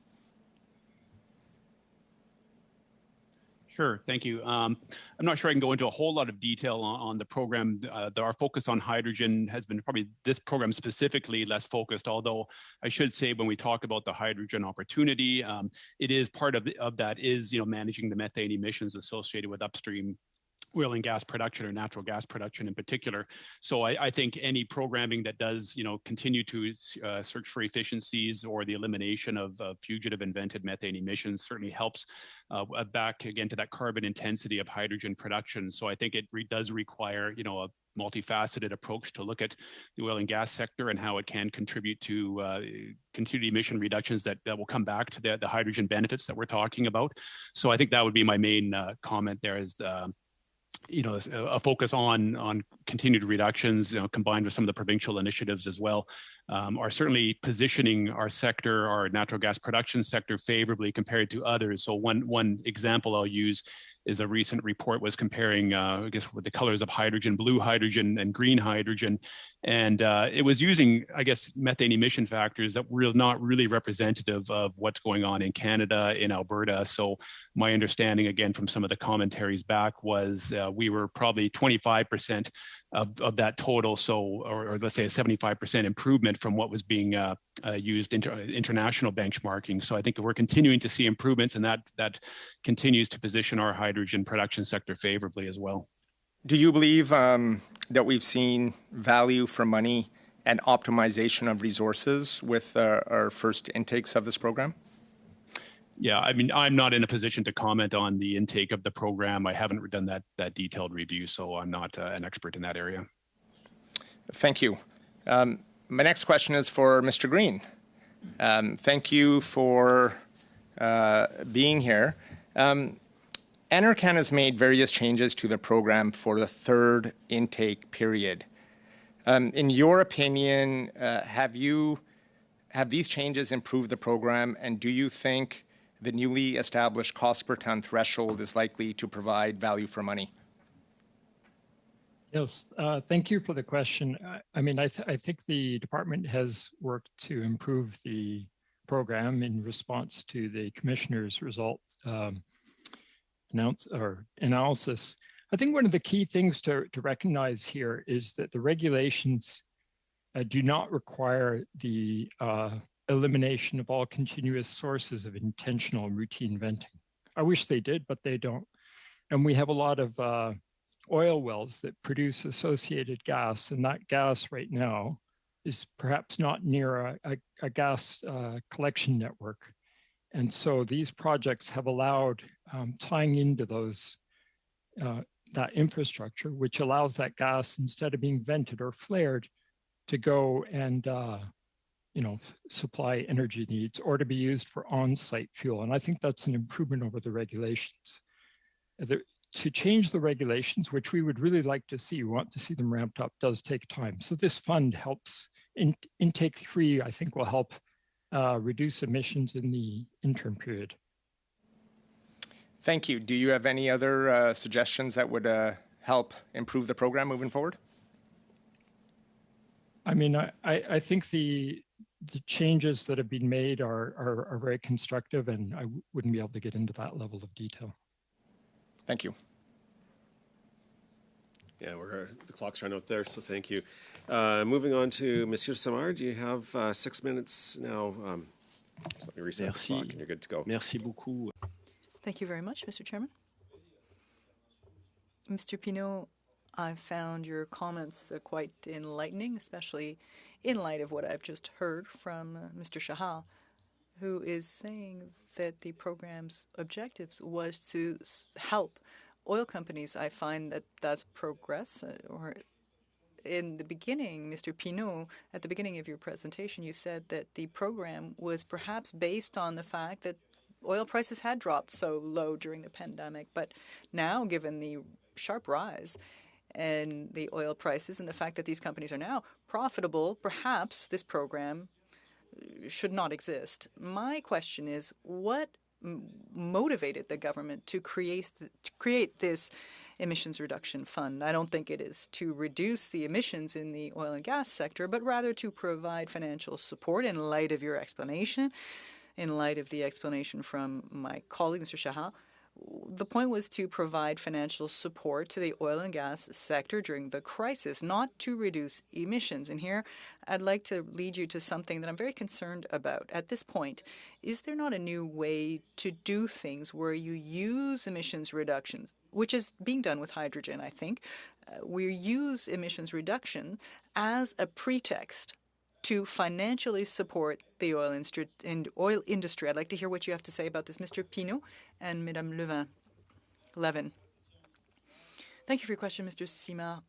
Sure, thank you. I'm not sure I can go into a whole lot of detail on the program. Our focus on hydrogen has been probably this program specifically less focused, although I should say when we talk about the hydrogen opportunity, it is part of that is managing the methane emissions associated with upstream oil and gas production or natural gas production in particular. So I think any programming that does, continue to search for efficiencies or the elimination of fugitive and vented methane emissions certainly helps back again to that carbon intensity of hydrogen production. So I think it does require, a multifaceted approach to look at the oil and gas sector and how it can contribute to continued emission reductions that will come back to the hydrogen benefits that we're talking about. So I think that would be my main comment there is a focus on continued reductions, combined with some of the provincial initiatives as well, are certainly positioning our sector, our natural gas production sector, favorably compared to others. So one example I'll use is a recent report was comparing, with the colors of hydrogen, blue hydrogen and green hydrogen. And it was using, methane emission factors that were not really representative of what's going on in Canada, in Alberta. So my understanding, again, from some of the commentaries back was we were probably 25% of that total. So, or let's say a 75% improvement from what was being used international benchmarking. So I think we're continuing to see improvements, and that continues to position our hydrogen production sector favorably as well. Do you believe that we've seen value for money and optimization of resources with our first intakes of this program? Yeah, I mean, I'm not in a position to comment on the intake of the program. I haven't done that detailed review, so I'm not an expert in that area. Thank you. My next question is for Mr. Green. Thank you for being here. NRCan has made various changes to the program for the third intake period. In your opinion, have these changes improved the program, and do you think the newly established cost per ton threshold is likely to provide value for money? Yes, thank you for the question. I think the department has worked to improve the program in response to the commissioner's result analysis. I think one of the key things to recognize here is that the regulations do not require the elimination of all continuous sources of intentional and routine venting. I wish they did, but they don't. And we have a lot of oil wells that produce associated gas, and that gas right now is perhaps not near a gas collection network. And so these projects have allowed tying into those that infrastructure, which allows that gas, instead of being vented or flared, to go and supply energy needs or to be used for on-site fuel. And I think that's an improvement over the regulations. To change the regulations, which we would really like to see, we want to see them ramped up, does take time. So this fund helps. Intake 3, I think, will help reduce emissions in the interim period. Thank you. Do you have any other suggestions that would help improve the program moving forward? I mean, I think the changes that have been made are very constructive, and I wouldn't be able to get into that level of detail. Thank you. Yeah, the clock's run out there, so thank you. Moving on to Monsieur Samar, do you have 6 minutes now? Let me reset the clock and you're good to go. Merci beaucoup. Thank you very much, Mr. Chairman. Mr. Pinault, I found your comments quite enlightening, especially in light of what I've just heard from Mr. Shahal, who is saying that the program's objectives was to help oil companies. I find that that's progress. Or in the beginning, Mr. Pinault, at the beginning of your presentation, you said that the program was perhaps based on the fact that oil prices had dropped so low during the pandemic. But now, given the sharp rise in the oil prices and the fact that these companies are now profitable, perhaps this program should not exist. My question is, what motivated the government to create this emissions reduction fund? I don't think it is to reduce the emissions in the oil and gas sector, but rather to provide financial support in light of your explanation, in light of the explanation from my colleague, Mr. Shahal. The point was to provide financial support to the oil and gas sector during the crisis, not to reduce emissions. And here I'd like to lead you to something that I'm very concerned about at this point. Is there not a new way to do things where you use emissions reductions, which is being done with hydrogen, I think? We use emissions reduction as a pretext to financially support the oil industry. I'd like to hear what you have to say about this, Mr. Pinault and Madame Levin. Thank you for your question, Mr. Sima.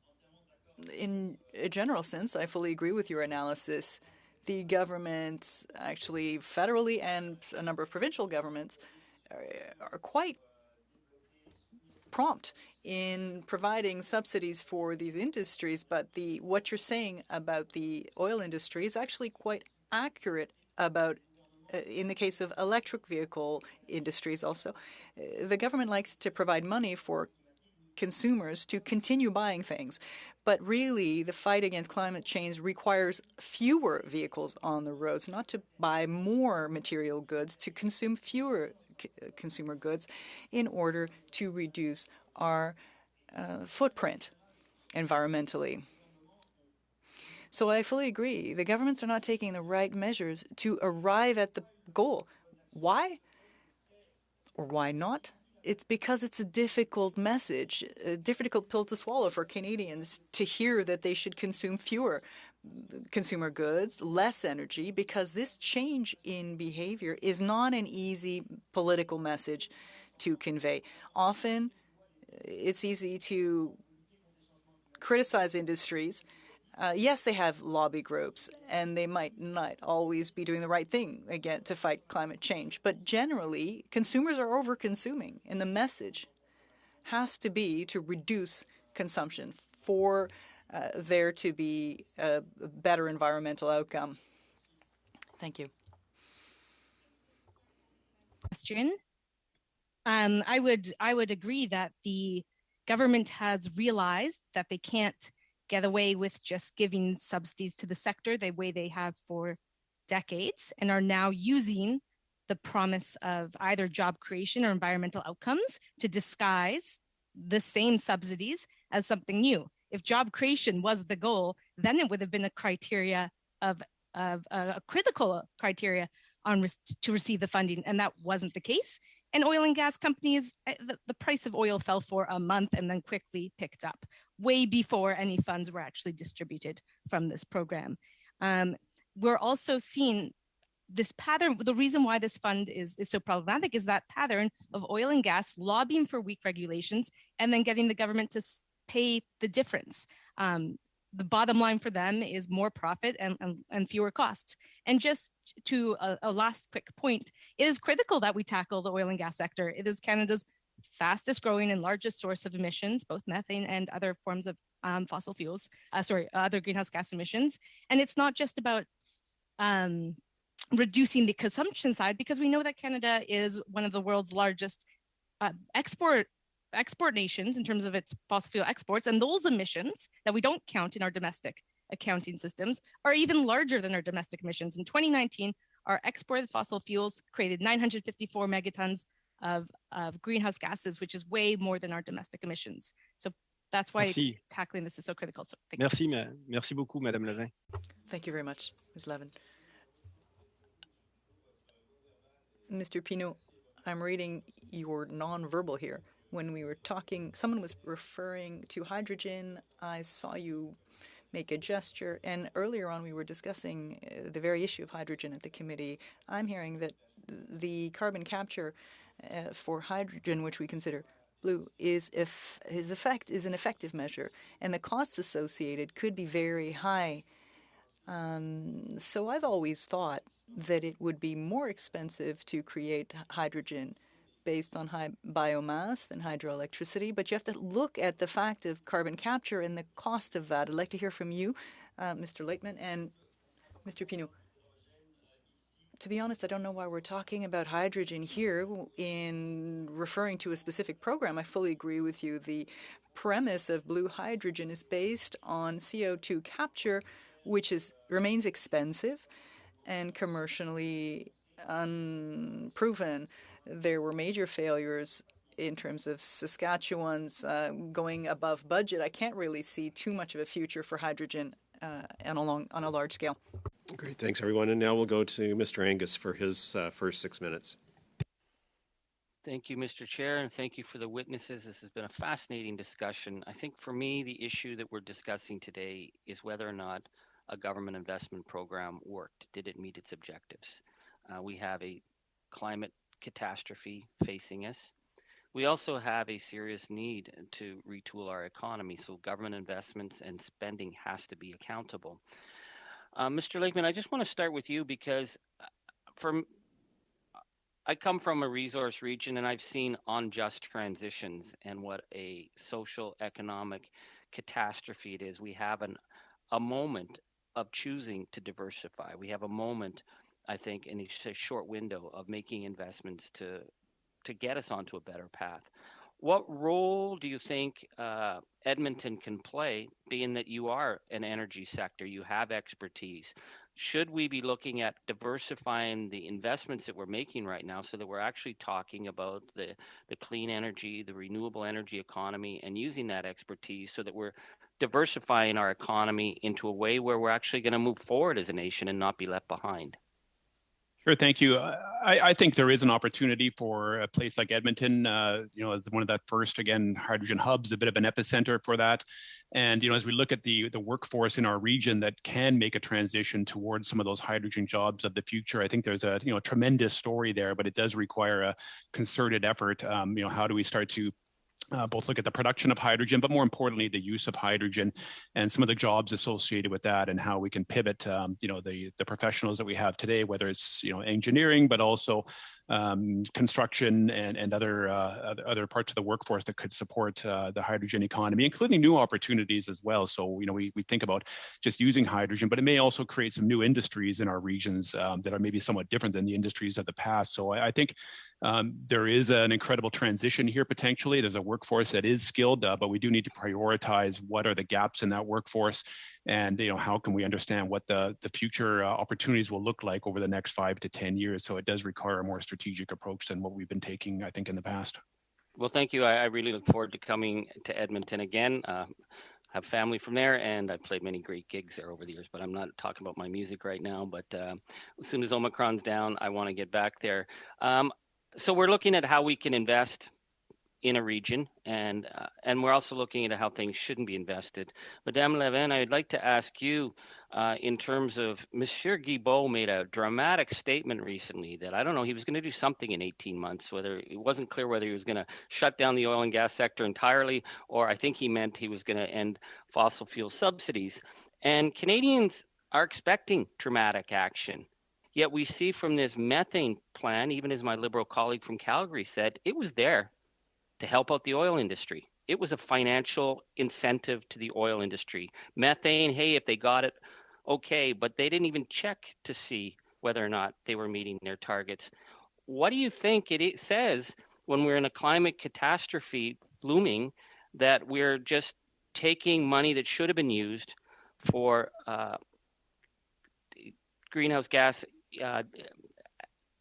In a general sense, I fully agree with your analysis. The government, actually federally and a number of provincial governments, are quite prompt in providing subsidies for these industries, but what you're saying about the oil industry is actually quite accurate about in the case of electric vehicle industries also. The government likes to provide money for consumers to continue buying things. But really, the fight against climate change requires fewer vehicles on the roads, not to buy more material goods, to consume fewer consumer goods in order to reduce our footprint environmentally. So I fully agree. The governments are not taking the right measures to arrive at the goal. Why? Or why not? It's because it's a difficult message, a difficult pill to swallow for Canadians to hear that they should consume fewer consumer goods, less energy, because this change in behavior is not an easy political message to convey. Often, it's easy to criticize industries. Yes, they have lobby groups, and they might not always be doing the right thing, again, to fight climate change. But generally, consumers are over-consuming, and the message has to be to reduce consumption for there to be a better environmental outcome. Thank you. Question. I would agree that the government has realized that they can't get away with just giving subsidies to the sector the way they have for decades, and are now using the promise of either job creation or environmental outcomes to disguise the same subsidies as something new. If job creation was the goal, then it would have been a criteria of a critical criteria to receive the funding, and that wasn't the case. And oil and gas companies, the price of oil fell for a month and then quickly picked up, way before any funds were actually distributed from this program. We're also seeing this pattern. The reason why this fund is so problematic is that pattern of oil and gas lobbying for weak regulations and then getting the government to pay the difference. The bottom line for them is more profit and fewer costs. And just to a last quick point, it is critical that we tackle the oil and gas sector. It is Canada's fastest growing and largest source of emissions, both methane and other forms of fossil fuels, other greenhouse gas emissions. And it's not just about reducing the consumption side, because we know that Canada is one of the world's largest export nations in terms of its fossil fuel exports, and those emissions that we don't count in our domestic accounting systems are even larger than our domestic emissions. In 2019, our exported fossil fuels created 954 megatons of greenhouse gases, which is way more than our domestic emissions. So that's why tackling this is so critical. So merci beaucoup, Madame Levin. Thank you very much, Ms. Levin. Mr. Pinault, I'm reading your nonverbal here. When we were talking, someone was referring to hydrogen. I saw you make a gesture. And earlier on, we were discussing the very issue of hydrogen at the committee. I'm hearing that the carbon capture for hydrogen, which we consider blue, is an effective measure, and the costs associated could be very high. So I've always thought that it would be more expensive to create hydrogen based on high biomass than hydroelectricity, but you have to look at the fact of carbon capture and the cost of that. I'd like to hear from you, Mr. Laitman and Mr. Pinault. To be honest, I don't know why we're talking about hydrogen here in referring to a specific program. I fully agree with you. The premise of blue hydrogen is based on CO2 capture, which remains expensive and commercially unproven. There were major failures in terms of Saskatchewan's going above budget. I can't really see too much of a future for hydrogen on a large scale. Great, thanks everyone. And now we'll go to Mr. Angus for his first 6 minutes. Thank you, Mr. Chair, and thank you for the witnesses. This has been a fascinating discussion. I think for me, the issue that we're discussing today is whether or not a government investment program worked. Did it meet its objectives? We have a climate catastrophe facing us. We also have a serious need to retool our economy, so government investments and spending has to be accountable. Mr. Lakeman, I just want to start with you because I come from a resource region and I've seen unjust transitions and what a social economic catastrophe it is. We have a moment of choosing to diversify. We have a moment, I think, in a short window of making investments to get us onto a better path. What role do you think Edmonton can play, being that you are an energy sector, you have expertise? Should we be looking at diversifying the investments that we're making right now so that we're actually talking about the clean energy, the renewable energy economy, and using that expertise so that we're diversifying our economy into a way where we're actually going to move forward as a nation and not be left behind? Sure, thank you. I think there is an opportunity for a place like Edmonton, as one of that first, again, hydrogen hubs, a bit of an epicenter for that. And, as we look at the workforce in our region that can make a transition towards some of those hydrogen jobs of the future, I think there's a, tremendous story there, but it does require a concerted effort. How do we start to both look at the production of hydrogen, but more importantly, the use of hydrogen and some of the jobs associated with that, and how we can pivot, the professionals that we have today, whether it's engineering, but also construction and other parts of the workforce that could support the hydrogen economy, including new opportunities as well. So we think about just using hydrogen, but it may also create some new industries in our regions that are maybe somewhat different than the industries of the past. So I think there is an incredible transition here potentially. There's a workforce that is skilled, but we do need to prioritize what are the gaps in that workforce, and how can we understand what the future opportunities will look like over the next 5 to 10 years. So it does require a more strategic approach than what we've been taking, I think, in the past. Well, thank you. I really look forward to coming to Edmonton again. Have family from there, and I've played many great gigs there over the years, but I'm not talking about my music right now. But as soon as Omicron's down, I want to get back there. So we're looking at how we can invest in a region, and we're also looking at how things shouldn't be invested. Madame Levin, I'd like to ask you in terms of Monsieur Guilbeault made a dramatic statement recently that, I don't know, he was going to do something in 18 months, whether it wasn't clear whether he was going to shut down the oil and gas sector entirely, or I think he meant he was going to end fossil fuel subsidies. And Canadians are expecting dramatic action. Yet we see from this methane plan, even as my Liberal colleague from Calgary said, it was there to help out the oil industry. It was a financial incentive to the oil industry. Methane, hey, if they got it, okay, but they didn't even check to see whether or not they were meeting their targets. What do you think it says when we're in a climate catastrophe looming, that we're just taking money that should have been used for greenhouse gas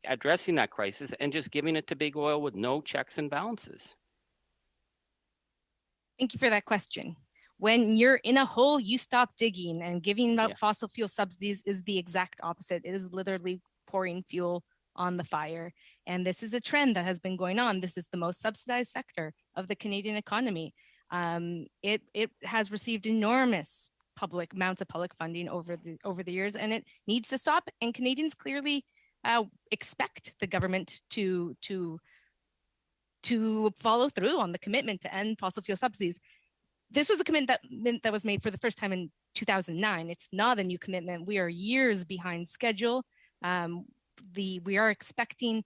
addressing that crisis and just giving it to big oil with no checks and balances? Thank you for that question. When you're in a hole, you stop digging, and giving out fossil fuel subsidies is the exact opposite. It is literally pouring fuel on the fire. And this is a trend that has been going on. This is the most subsidized sector of the Canadian economy. It has received enormous amounts of public funding over the years, and it needs to stop. And Canadians clearly expect the government to follow through on the commitment to end fossil fuel subsidies. This was a commitment that was made for the first time in 2009. It's not a new commitment. We are years behind schedule. We are expecting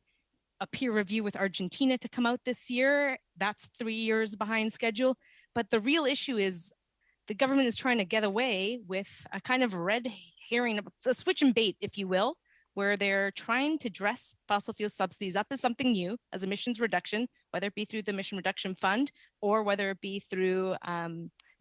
a peer review with Argentina to come out this year. That's 3 years behind schedule. But the real issue is the government is trying to get away with a kind of red herring, a switch and bait, if you will, where they're trying to dress fossil fuel subsidies up as something new, as emissions reduction, whether it be through the Emission Reduction Fund or whether it be through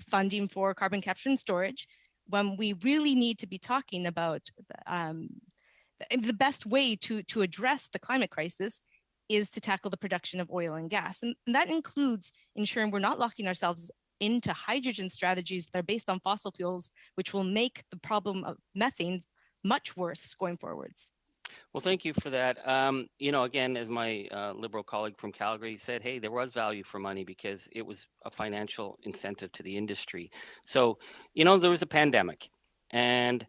funding for carbon capture and storage, when we really need to be talking about the best way to address the climate crisis is to tackle the production of oil and gas. And that includes ensuring we're not locking ourselves into hydrogen strategies that are based on fossil fuels, which will make the problem of methane much worse going forwards. Well, thank you for that. Again, as my Liberal colleague from Calgary said, hey, there was value for money because it was a financial incentive to the industry. So, there was a pandemic. And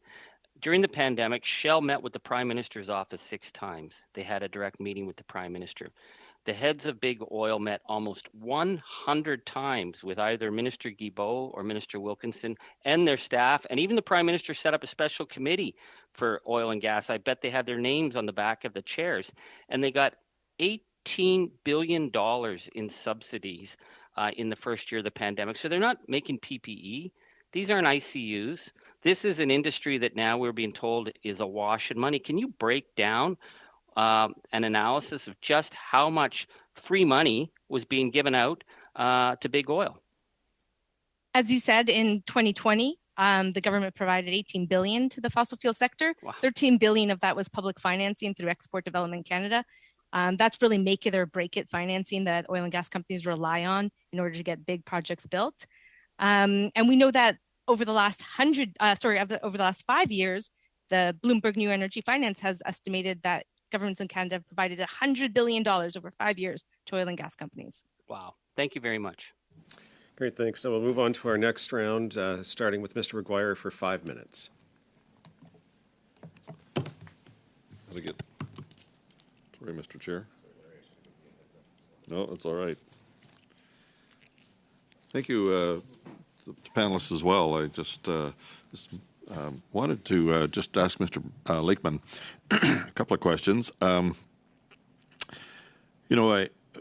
during the pandemic, Shell met with the Prime Minister's office 6 times. They had a direct meeting with the Prime Minister. The heads of big oil met almost 100 times with either Minister Guilbeault or Minister Wilkinson and their staff. And even the Prime Minister set up a special committee for oil and gas. I bet they had their names on the back of the chairs. And they got $18 billion in subsidies in the first year of the pandemic. So they're not making PPE. These aren't ICUs. This is an industry that now we're being told is awash in money. Can you break down an analysis of just how much free money was being given out to big oil? As you said, in 2020, the government provided $18 billion to the fossil fuel sector. Wow. $13 billion of that was public financing through Export Development Canada. That's really make it or break it financing that oil and gas companies rely on in order to get big projects built. And we know that over the last 5 years, the Bloomberg New Energy Finance has estimated that governments in Canada have provided $100 billion over 5 years to oil and gas companies. Wow. Thank you very much. Great, thanks. Now we'll move on to our next round, starting with Mr. McGuire for 5 minutes. Sorry, Mr. Chair. No, that's all right. Thank you, the panelists as well. I just wanted to just ask Mr. Lakeman a couple of questions. I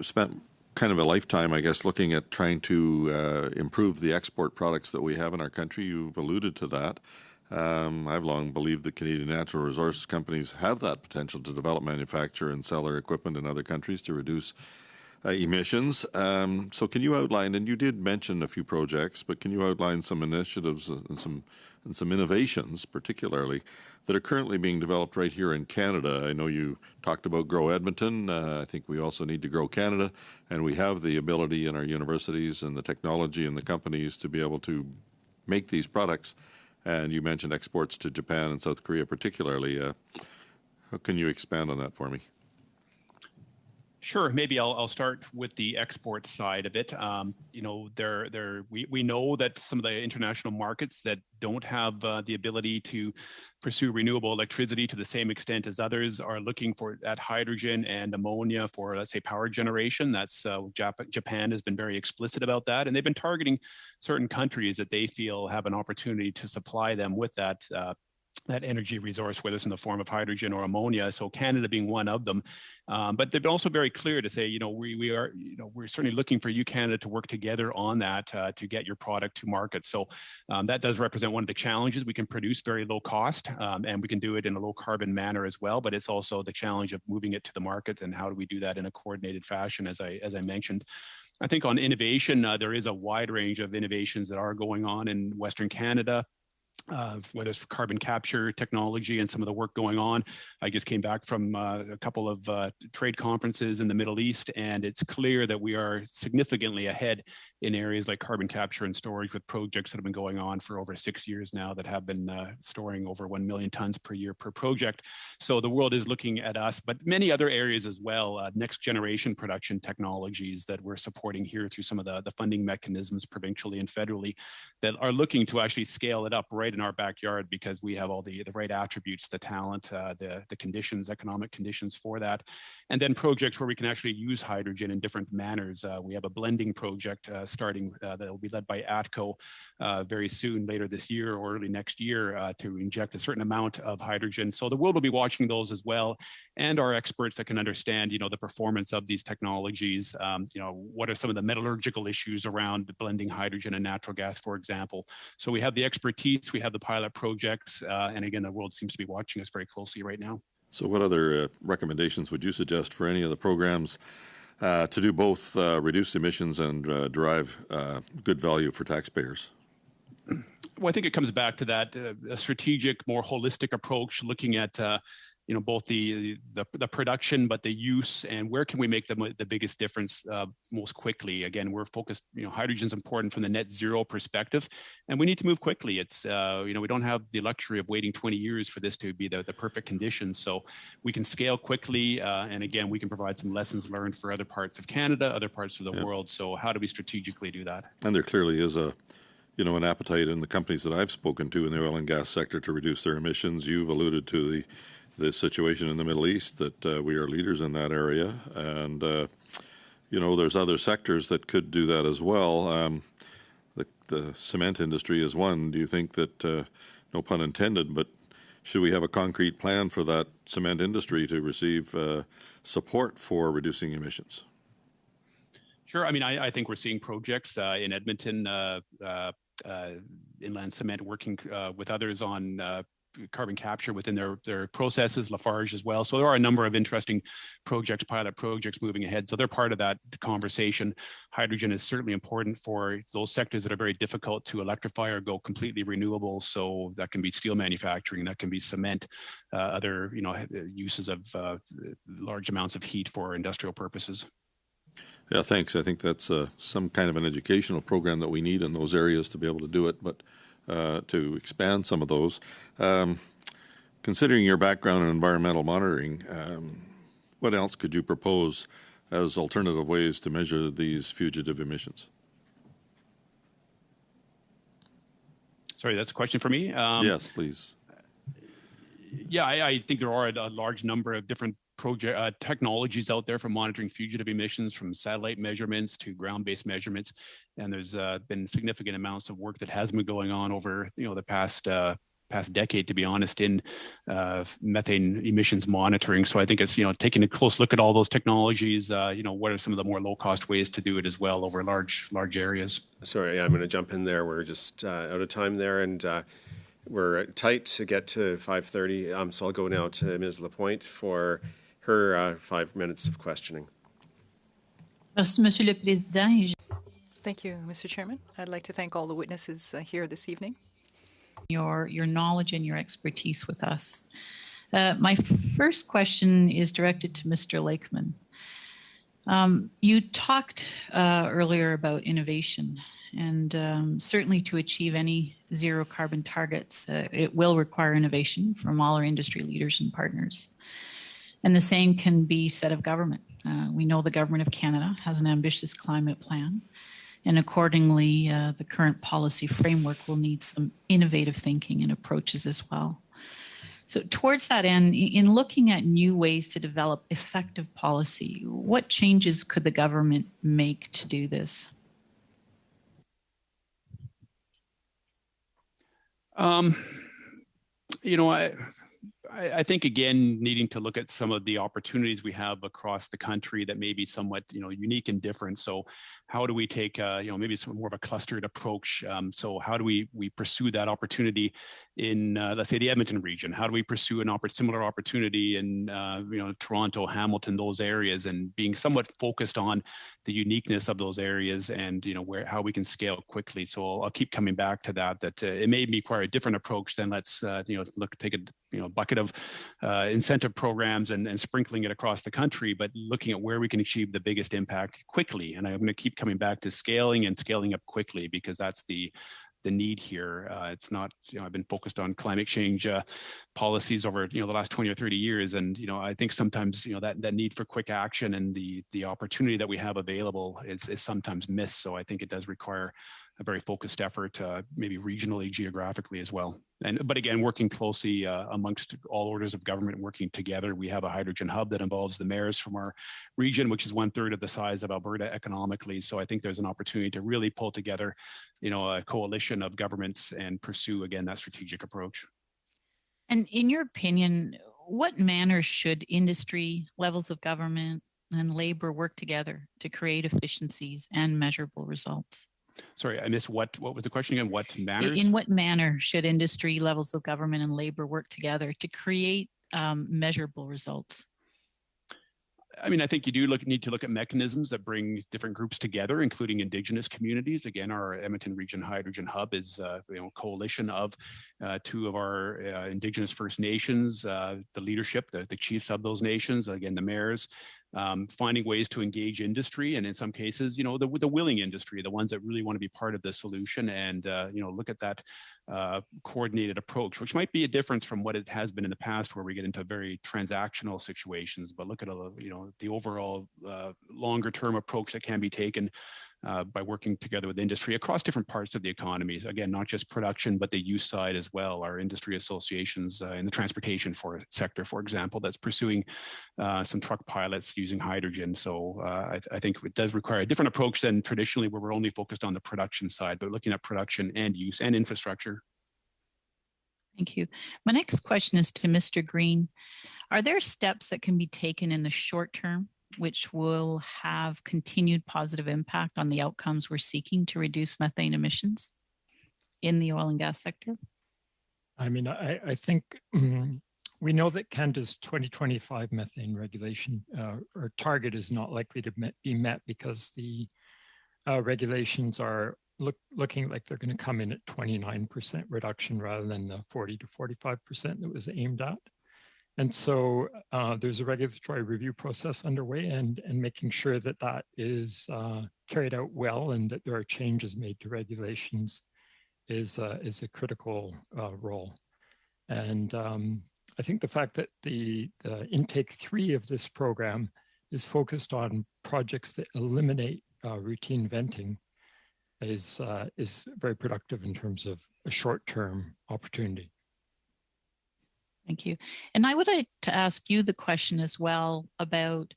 spent kind of a lifetime, I guess, looking at trying to improve the export products that we have in our country. You've alluded to that. I've long believed that Canadian natural resources companies have that potential to develop, manufacture, and sell their equipment in other countries to reduce emissions. So can you outline, and you did mention a few projects, but can you outline some initiatives and some innovations, particularly, that are currently being developed right here in Canada? I know you talked about Grow Edmonton. I think we also need to grow Canada, and we have the ability in our universities and the technology and the companies to be able to make these products. And you mentioned exports to Japan and South Korea particularly. How can you expand on that for me? Sure. Maybe I'll start with the export side of it. We know that some of the international markets that don't have the ability to pursue renewable electricity to the same extent as others are looking for that hydrogen and ammonia for, let's say, power generation. That's Japan has been very explicit about that, and they've been targeting certain countries that they feel have an opportunity to supply them with that energy resource, whether it's in the form of hydrogen or ammonia. So Canada being one of them. But they're also very clear to say, we're certainly looking for you, Canada, to work together on that to get your product to market. So that does represent one of the challenges. We can produce very low cost and we can do it in a low carbon manner as well. But it's also the challenge of moving it to the market, and how do we do that in a coordinated fashion, as I mentioned. I think on innovation, there is a wide range of innovations that are going on in Western Canada. Whether it's for carbon capture technology and some of the work going on. I just came back from a couple of trade conferences in the Middle East, and it's clear that we are significantly ahead in areas like carbon capture and storage, with projects that have been going on for over 6 years now that have been storing over 1 million tons per year per project. So the world is looking at us, but many other areas as well, next generation production technologies that we're supporting here through some of the funding mechanisms provincially and federally that are looking to actually scale it up right in our backyard, because we have all the right attributes, the talent, the conditions, economic conditions for that. And then projects where we can actually use hydrogen in different manners. We have a blending project starting that will be led by ATCO very soon, later this year or early next year, to inject a certain amount of hydrogen. So the world will be watching those as well, and our experts that can understand, the performance of these technologies. What are some of the metallurgical issues around blending hydrogen and natural gas, for example. So we have the expertise, we have the pilot projects, and again, the world seems to be watching us very closely right now. So what other recommendations would you suggest for any of the programs to do both reduce emissions and derive good value for taxpayers? Well, I think it comes back to that a strategic, more holistic approach, looking at both the production, but the use, and where can we make the biggest difference most quickly. Again, we're focused. Hydrogen is important from the net zero perspective, and we need to move quickly. It's we don't have the luxury of waiting 20 years for this to be the perfect conditions. So we can scale quickly, and again, we can provide some lessons learned for other parts of Canada, other parts of the world. So how do we strategically do that? And there clearly is an appetite in the companies that I've spoken to in the oil and gas sector to reduce their emissions. You've alluded to the situation in the Middle East, that we are leaders in that area. And, there's other sectors that could do that as well. The cement industry is one. Do you think that, no pun intended, but should we have a concrete plan for that cement industry to receive support for reducing emissions? Sure. I mean, I think we're seeing projects in Edmonton, Inland Cement working with others on carbon capture within their processes, Lafarge as well. So there are a number of interesting projects, pilot projects moving ahead. So they're part of that conversation. Hydrogen is certainly important for those sectors that are very difficult to electrify or go completely renewable. So that can be steel manufacturing, that can be cement, other uses of large amounts of heat for industrial purposes. Yeah, thanks. I think that's some kind of an educational program that we need in those areas to be able to do it, but to expand some of those. Considering your background in environmental monitoring, what else could you propose as alternative ways to measure these fugitive emissions? Sorry, that's a question for me? Yes, please. Yeah, I think there are a large number of different technologies out there for monitoring fugitive emissions, from satellite measurements to ground-based measurements, and there's been significant amounts of work that has been going on over the past decade, to be honest, in methane emissions monitoring. So I think it's taking a close look at all those technologies. What are some of the more low-cost ways to do it as well over large areas? Sorry, I'm going to jump in there. We're just out of time there, and we're tight to get to 5:30. So I'll go now to Ms. Lapointe for her 5 minutes of questioning. Merci, Monsieur le Président. Thank you, Mr. Chairman. I'd like to thank all the witnesses here this evening. Your knowledge and your expertise with us. My first question is directed to Mr. Lakeman. You talked earlier about innovation, and certainly to achieve any zero carbon targets, it will require innovation from all our industry leaders and partners. And the same can be said of government. We know the Government of Canada has an ambitious climate plan, and accordingly, the current policy framework will need some innovative thinking and approaches as well. So towards that end, in looking at new ways to develop effective policy, what changes could the government make to do this? I think, again, needing to look at some of the opportunities we have across the country that may be somewhat, unique and different. So how do we take, maybe some more of a clustered approach? So how do we pursue that opportunity in, let's say, the Edmonton region? How do we pursue an similar opportunity in, Toronto, Hamilton, those areas, and being somewhat focused on the uniqueness of those areas and, how we can scale quickly. So I'll keep coming back to that it may require a different approach than let's, take a bucket of incentive programs and sprinkling it across the country, but looking at where we can achieve the biggest impact quickly. And I'm going to keep coming back to scaling and scaling up quickly, because that's the need here. It's not, I've been focused on climate change policies over, the last 20 or 30 years. And, I think sometimes, that need for quick action and the opportunity that we have available is sometimes missed. So I think it does require a very focused effort, maybe regionally, geographically as well. But again, working closely amongst all orders of government, working together. We have a hydrogen hub that involves the mayors from our region, which is 1/3 of the size of Alberta economically. So I think there's an opportunity to really pull together, a coalition of governments and pursue, again, that strategic approach. And in your opinion, what manner should industry, levels of government, and labor work together to create efficiencies and measurable results? Sorry, I missed what was the question again? What matters? In what manner should industry, levels of government, and labor work together to create measurable results? I mean, I think you do need to look at mechanisms that bring different groups together, including Indigenous communities. Again, our Edmonton Region Hydrogen Hub is a coalition of two of our Indigenous First Nations, the leadership, the chiefs of those nations, again, the mayors, finding ways to engage industry, and in some cases, the willing industry, the ones that really want to be part of the solution, and look at that coordinated approach, which might be a difference from what it has been in the past, where we get into very transactional situations. But look at the overall longer term approach that can be taken by working together with industry across different parts of the economies. Again, not just production, but the use side as well. Our industry associations in the transportation sector, for example, that's pursuing some truck pilots using hydrogen. So I think it does require a different approach than traditionally, where we're only focused on the production side, but looking at production and use and infrastructure. Thank you. My next question is to Mr. Green. Are there steps that can be taken in the short term which will have continued positive impact on the outcomes we're seeking to reduce methane emissions in the oil and gas sector? I mean, I think we know that Canada's 2025 methane regulation or target is not likely to be met because the regulations are looking like they're going to come in at 29% reduction rather than the 40 to 45% that was aimed at. And so there's a regulatory review process underway, and making sure that that is carried out well and that there are changes made to regulations is a critical role. And I think the fact that the intake 3 of this program is focused on projects that eliminate routine venting is very productive in terms of a short-term opportunity. Thank you. And I would like to ask you the question as well about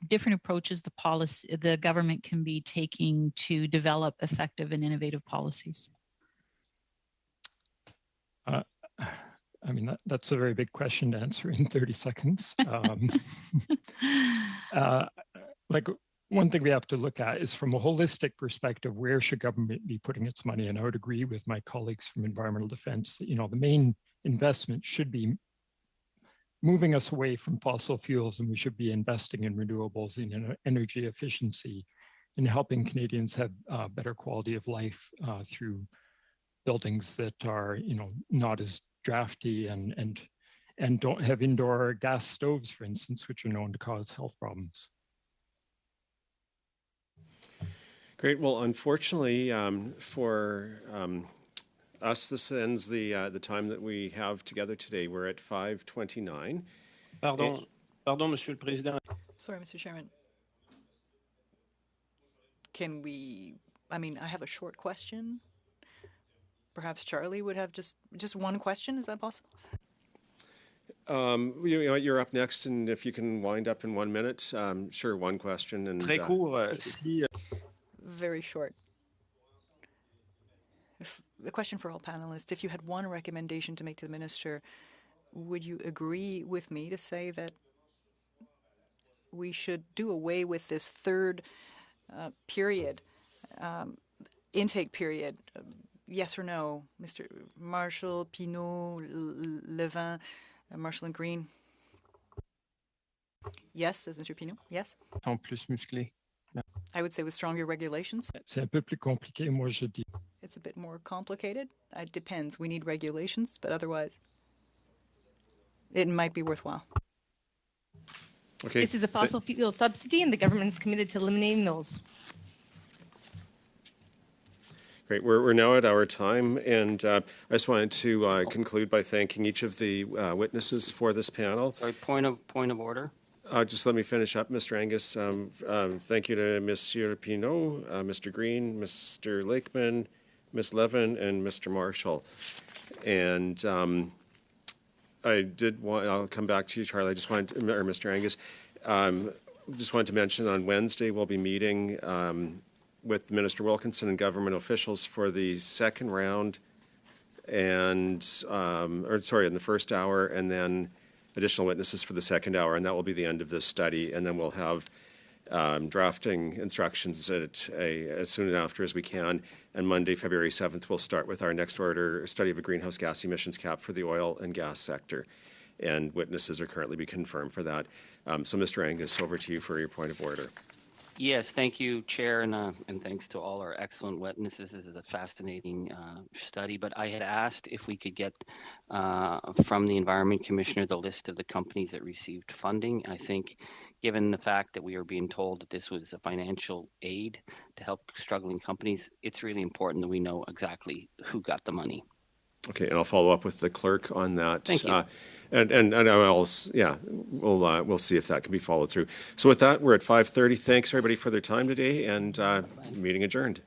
different approaches the government can be taking to develop effective and innovative policies. I mean, that's a very big question to answer in 30 seconds. Like, one thing we have to look at is, from a holistic perspective, where should government be putting its money? And I would agree with my colleagues from Environmental Defense that, the main investment should be moving us away from fossil fuels, and we should be investing in renewables, in energy efficiency, and helping Canadians have better quality of life through buildings that are, not as drafty and don't have indoor gas stoves, for instance, which are known to cause health problems. Great. Well, unfortunately, for us, this ends the time that we have together today. We're at 5:29. Pardon, Monsieur le Président. Sorry, Mr. Chairman. Can we, I have a short question. Perhaps Charlie would have just one question. Is that possible? You're up next, and if you can wind up in 1 minute, sure, one question. And Très court. Very short. The question for all panelists: if you had one recommendation to make to the minister, would you agree with me to say that we should do away with this third period, intake period? Yes or no, Mr. Marshall, Pinault, Levin, Marshall and Green? Yes, says Mr. Pinault. Yes. Plus musclé. I would say with stronger regulations. C'est un peu plus compliqué, moi je dis. It's a bit more complicated. It depends. We need regulations, but otherwise, it might be worthwhile. Okay. This is a fossil fuel subsidy, and the government's committed to eliminating those. Great. We're now at our time, and I just wanted to conclude by thanking each of the witnesses for this panel. Sorry, point of order. Just let me finish up, Mr. Angus. Thank you to Monsieur Pinault, Mr. Green, Mr. Lakeman, Ms. Levin, and Mr. Marshall. And I'll come back to you, Charlie. Or Mr. Angus. Just wanted to mention on Wednesday we'll be meeting with Minister Wilkinson and government officials for the second round, in the first hour, and then additional witnesses for the second hour, and that will be the end of this study. And then we'll have drafting instructions as soon after as we can. And Monday, February 7th, we'll start with our next order study of a greenhouse gas emissions cap for the oil and gas sector. and witnesses are currently being confirmed for that. So, Mr. Angus, over to you for your point of order. Yes, thank you, Chair, and thanks to all our excellent witnesses. This is a fascinating study, but I had asked if we could get from the Environment Commissioner the list of the companies that received funding. I think given the fact that we are being told that this was a financial aid to help struggling companies, it's really important that we know exactly who got the money. Okay, and I'll follow up with the clerk on that. Thank you. And we'll see if that can be followed through. So with that, we're at 5:30. Thanks everybody for their time today, and meeting adjourned.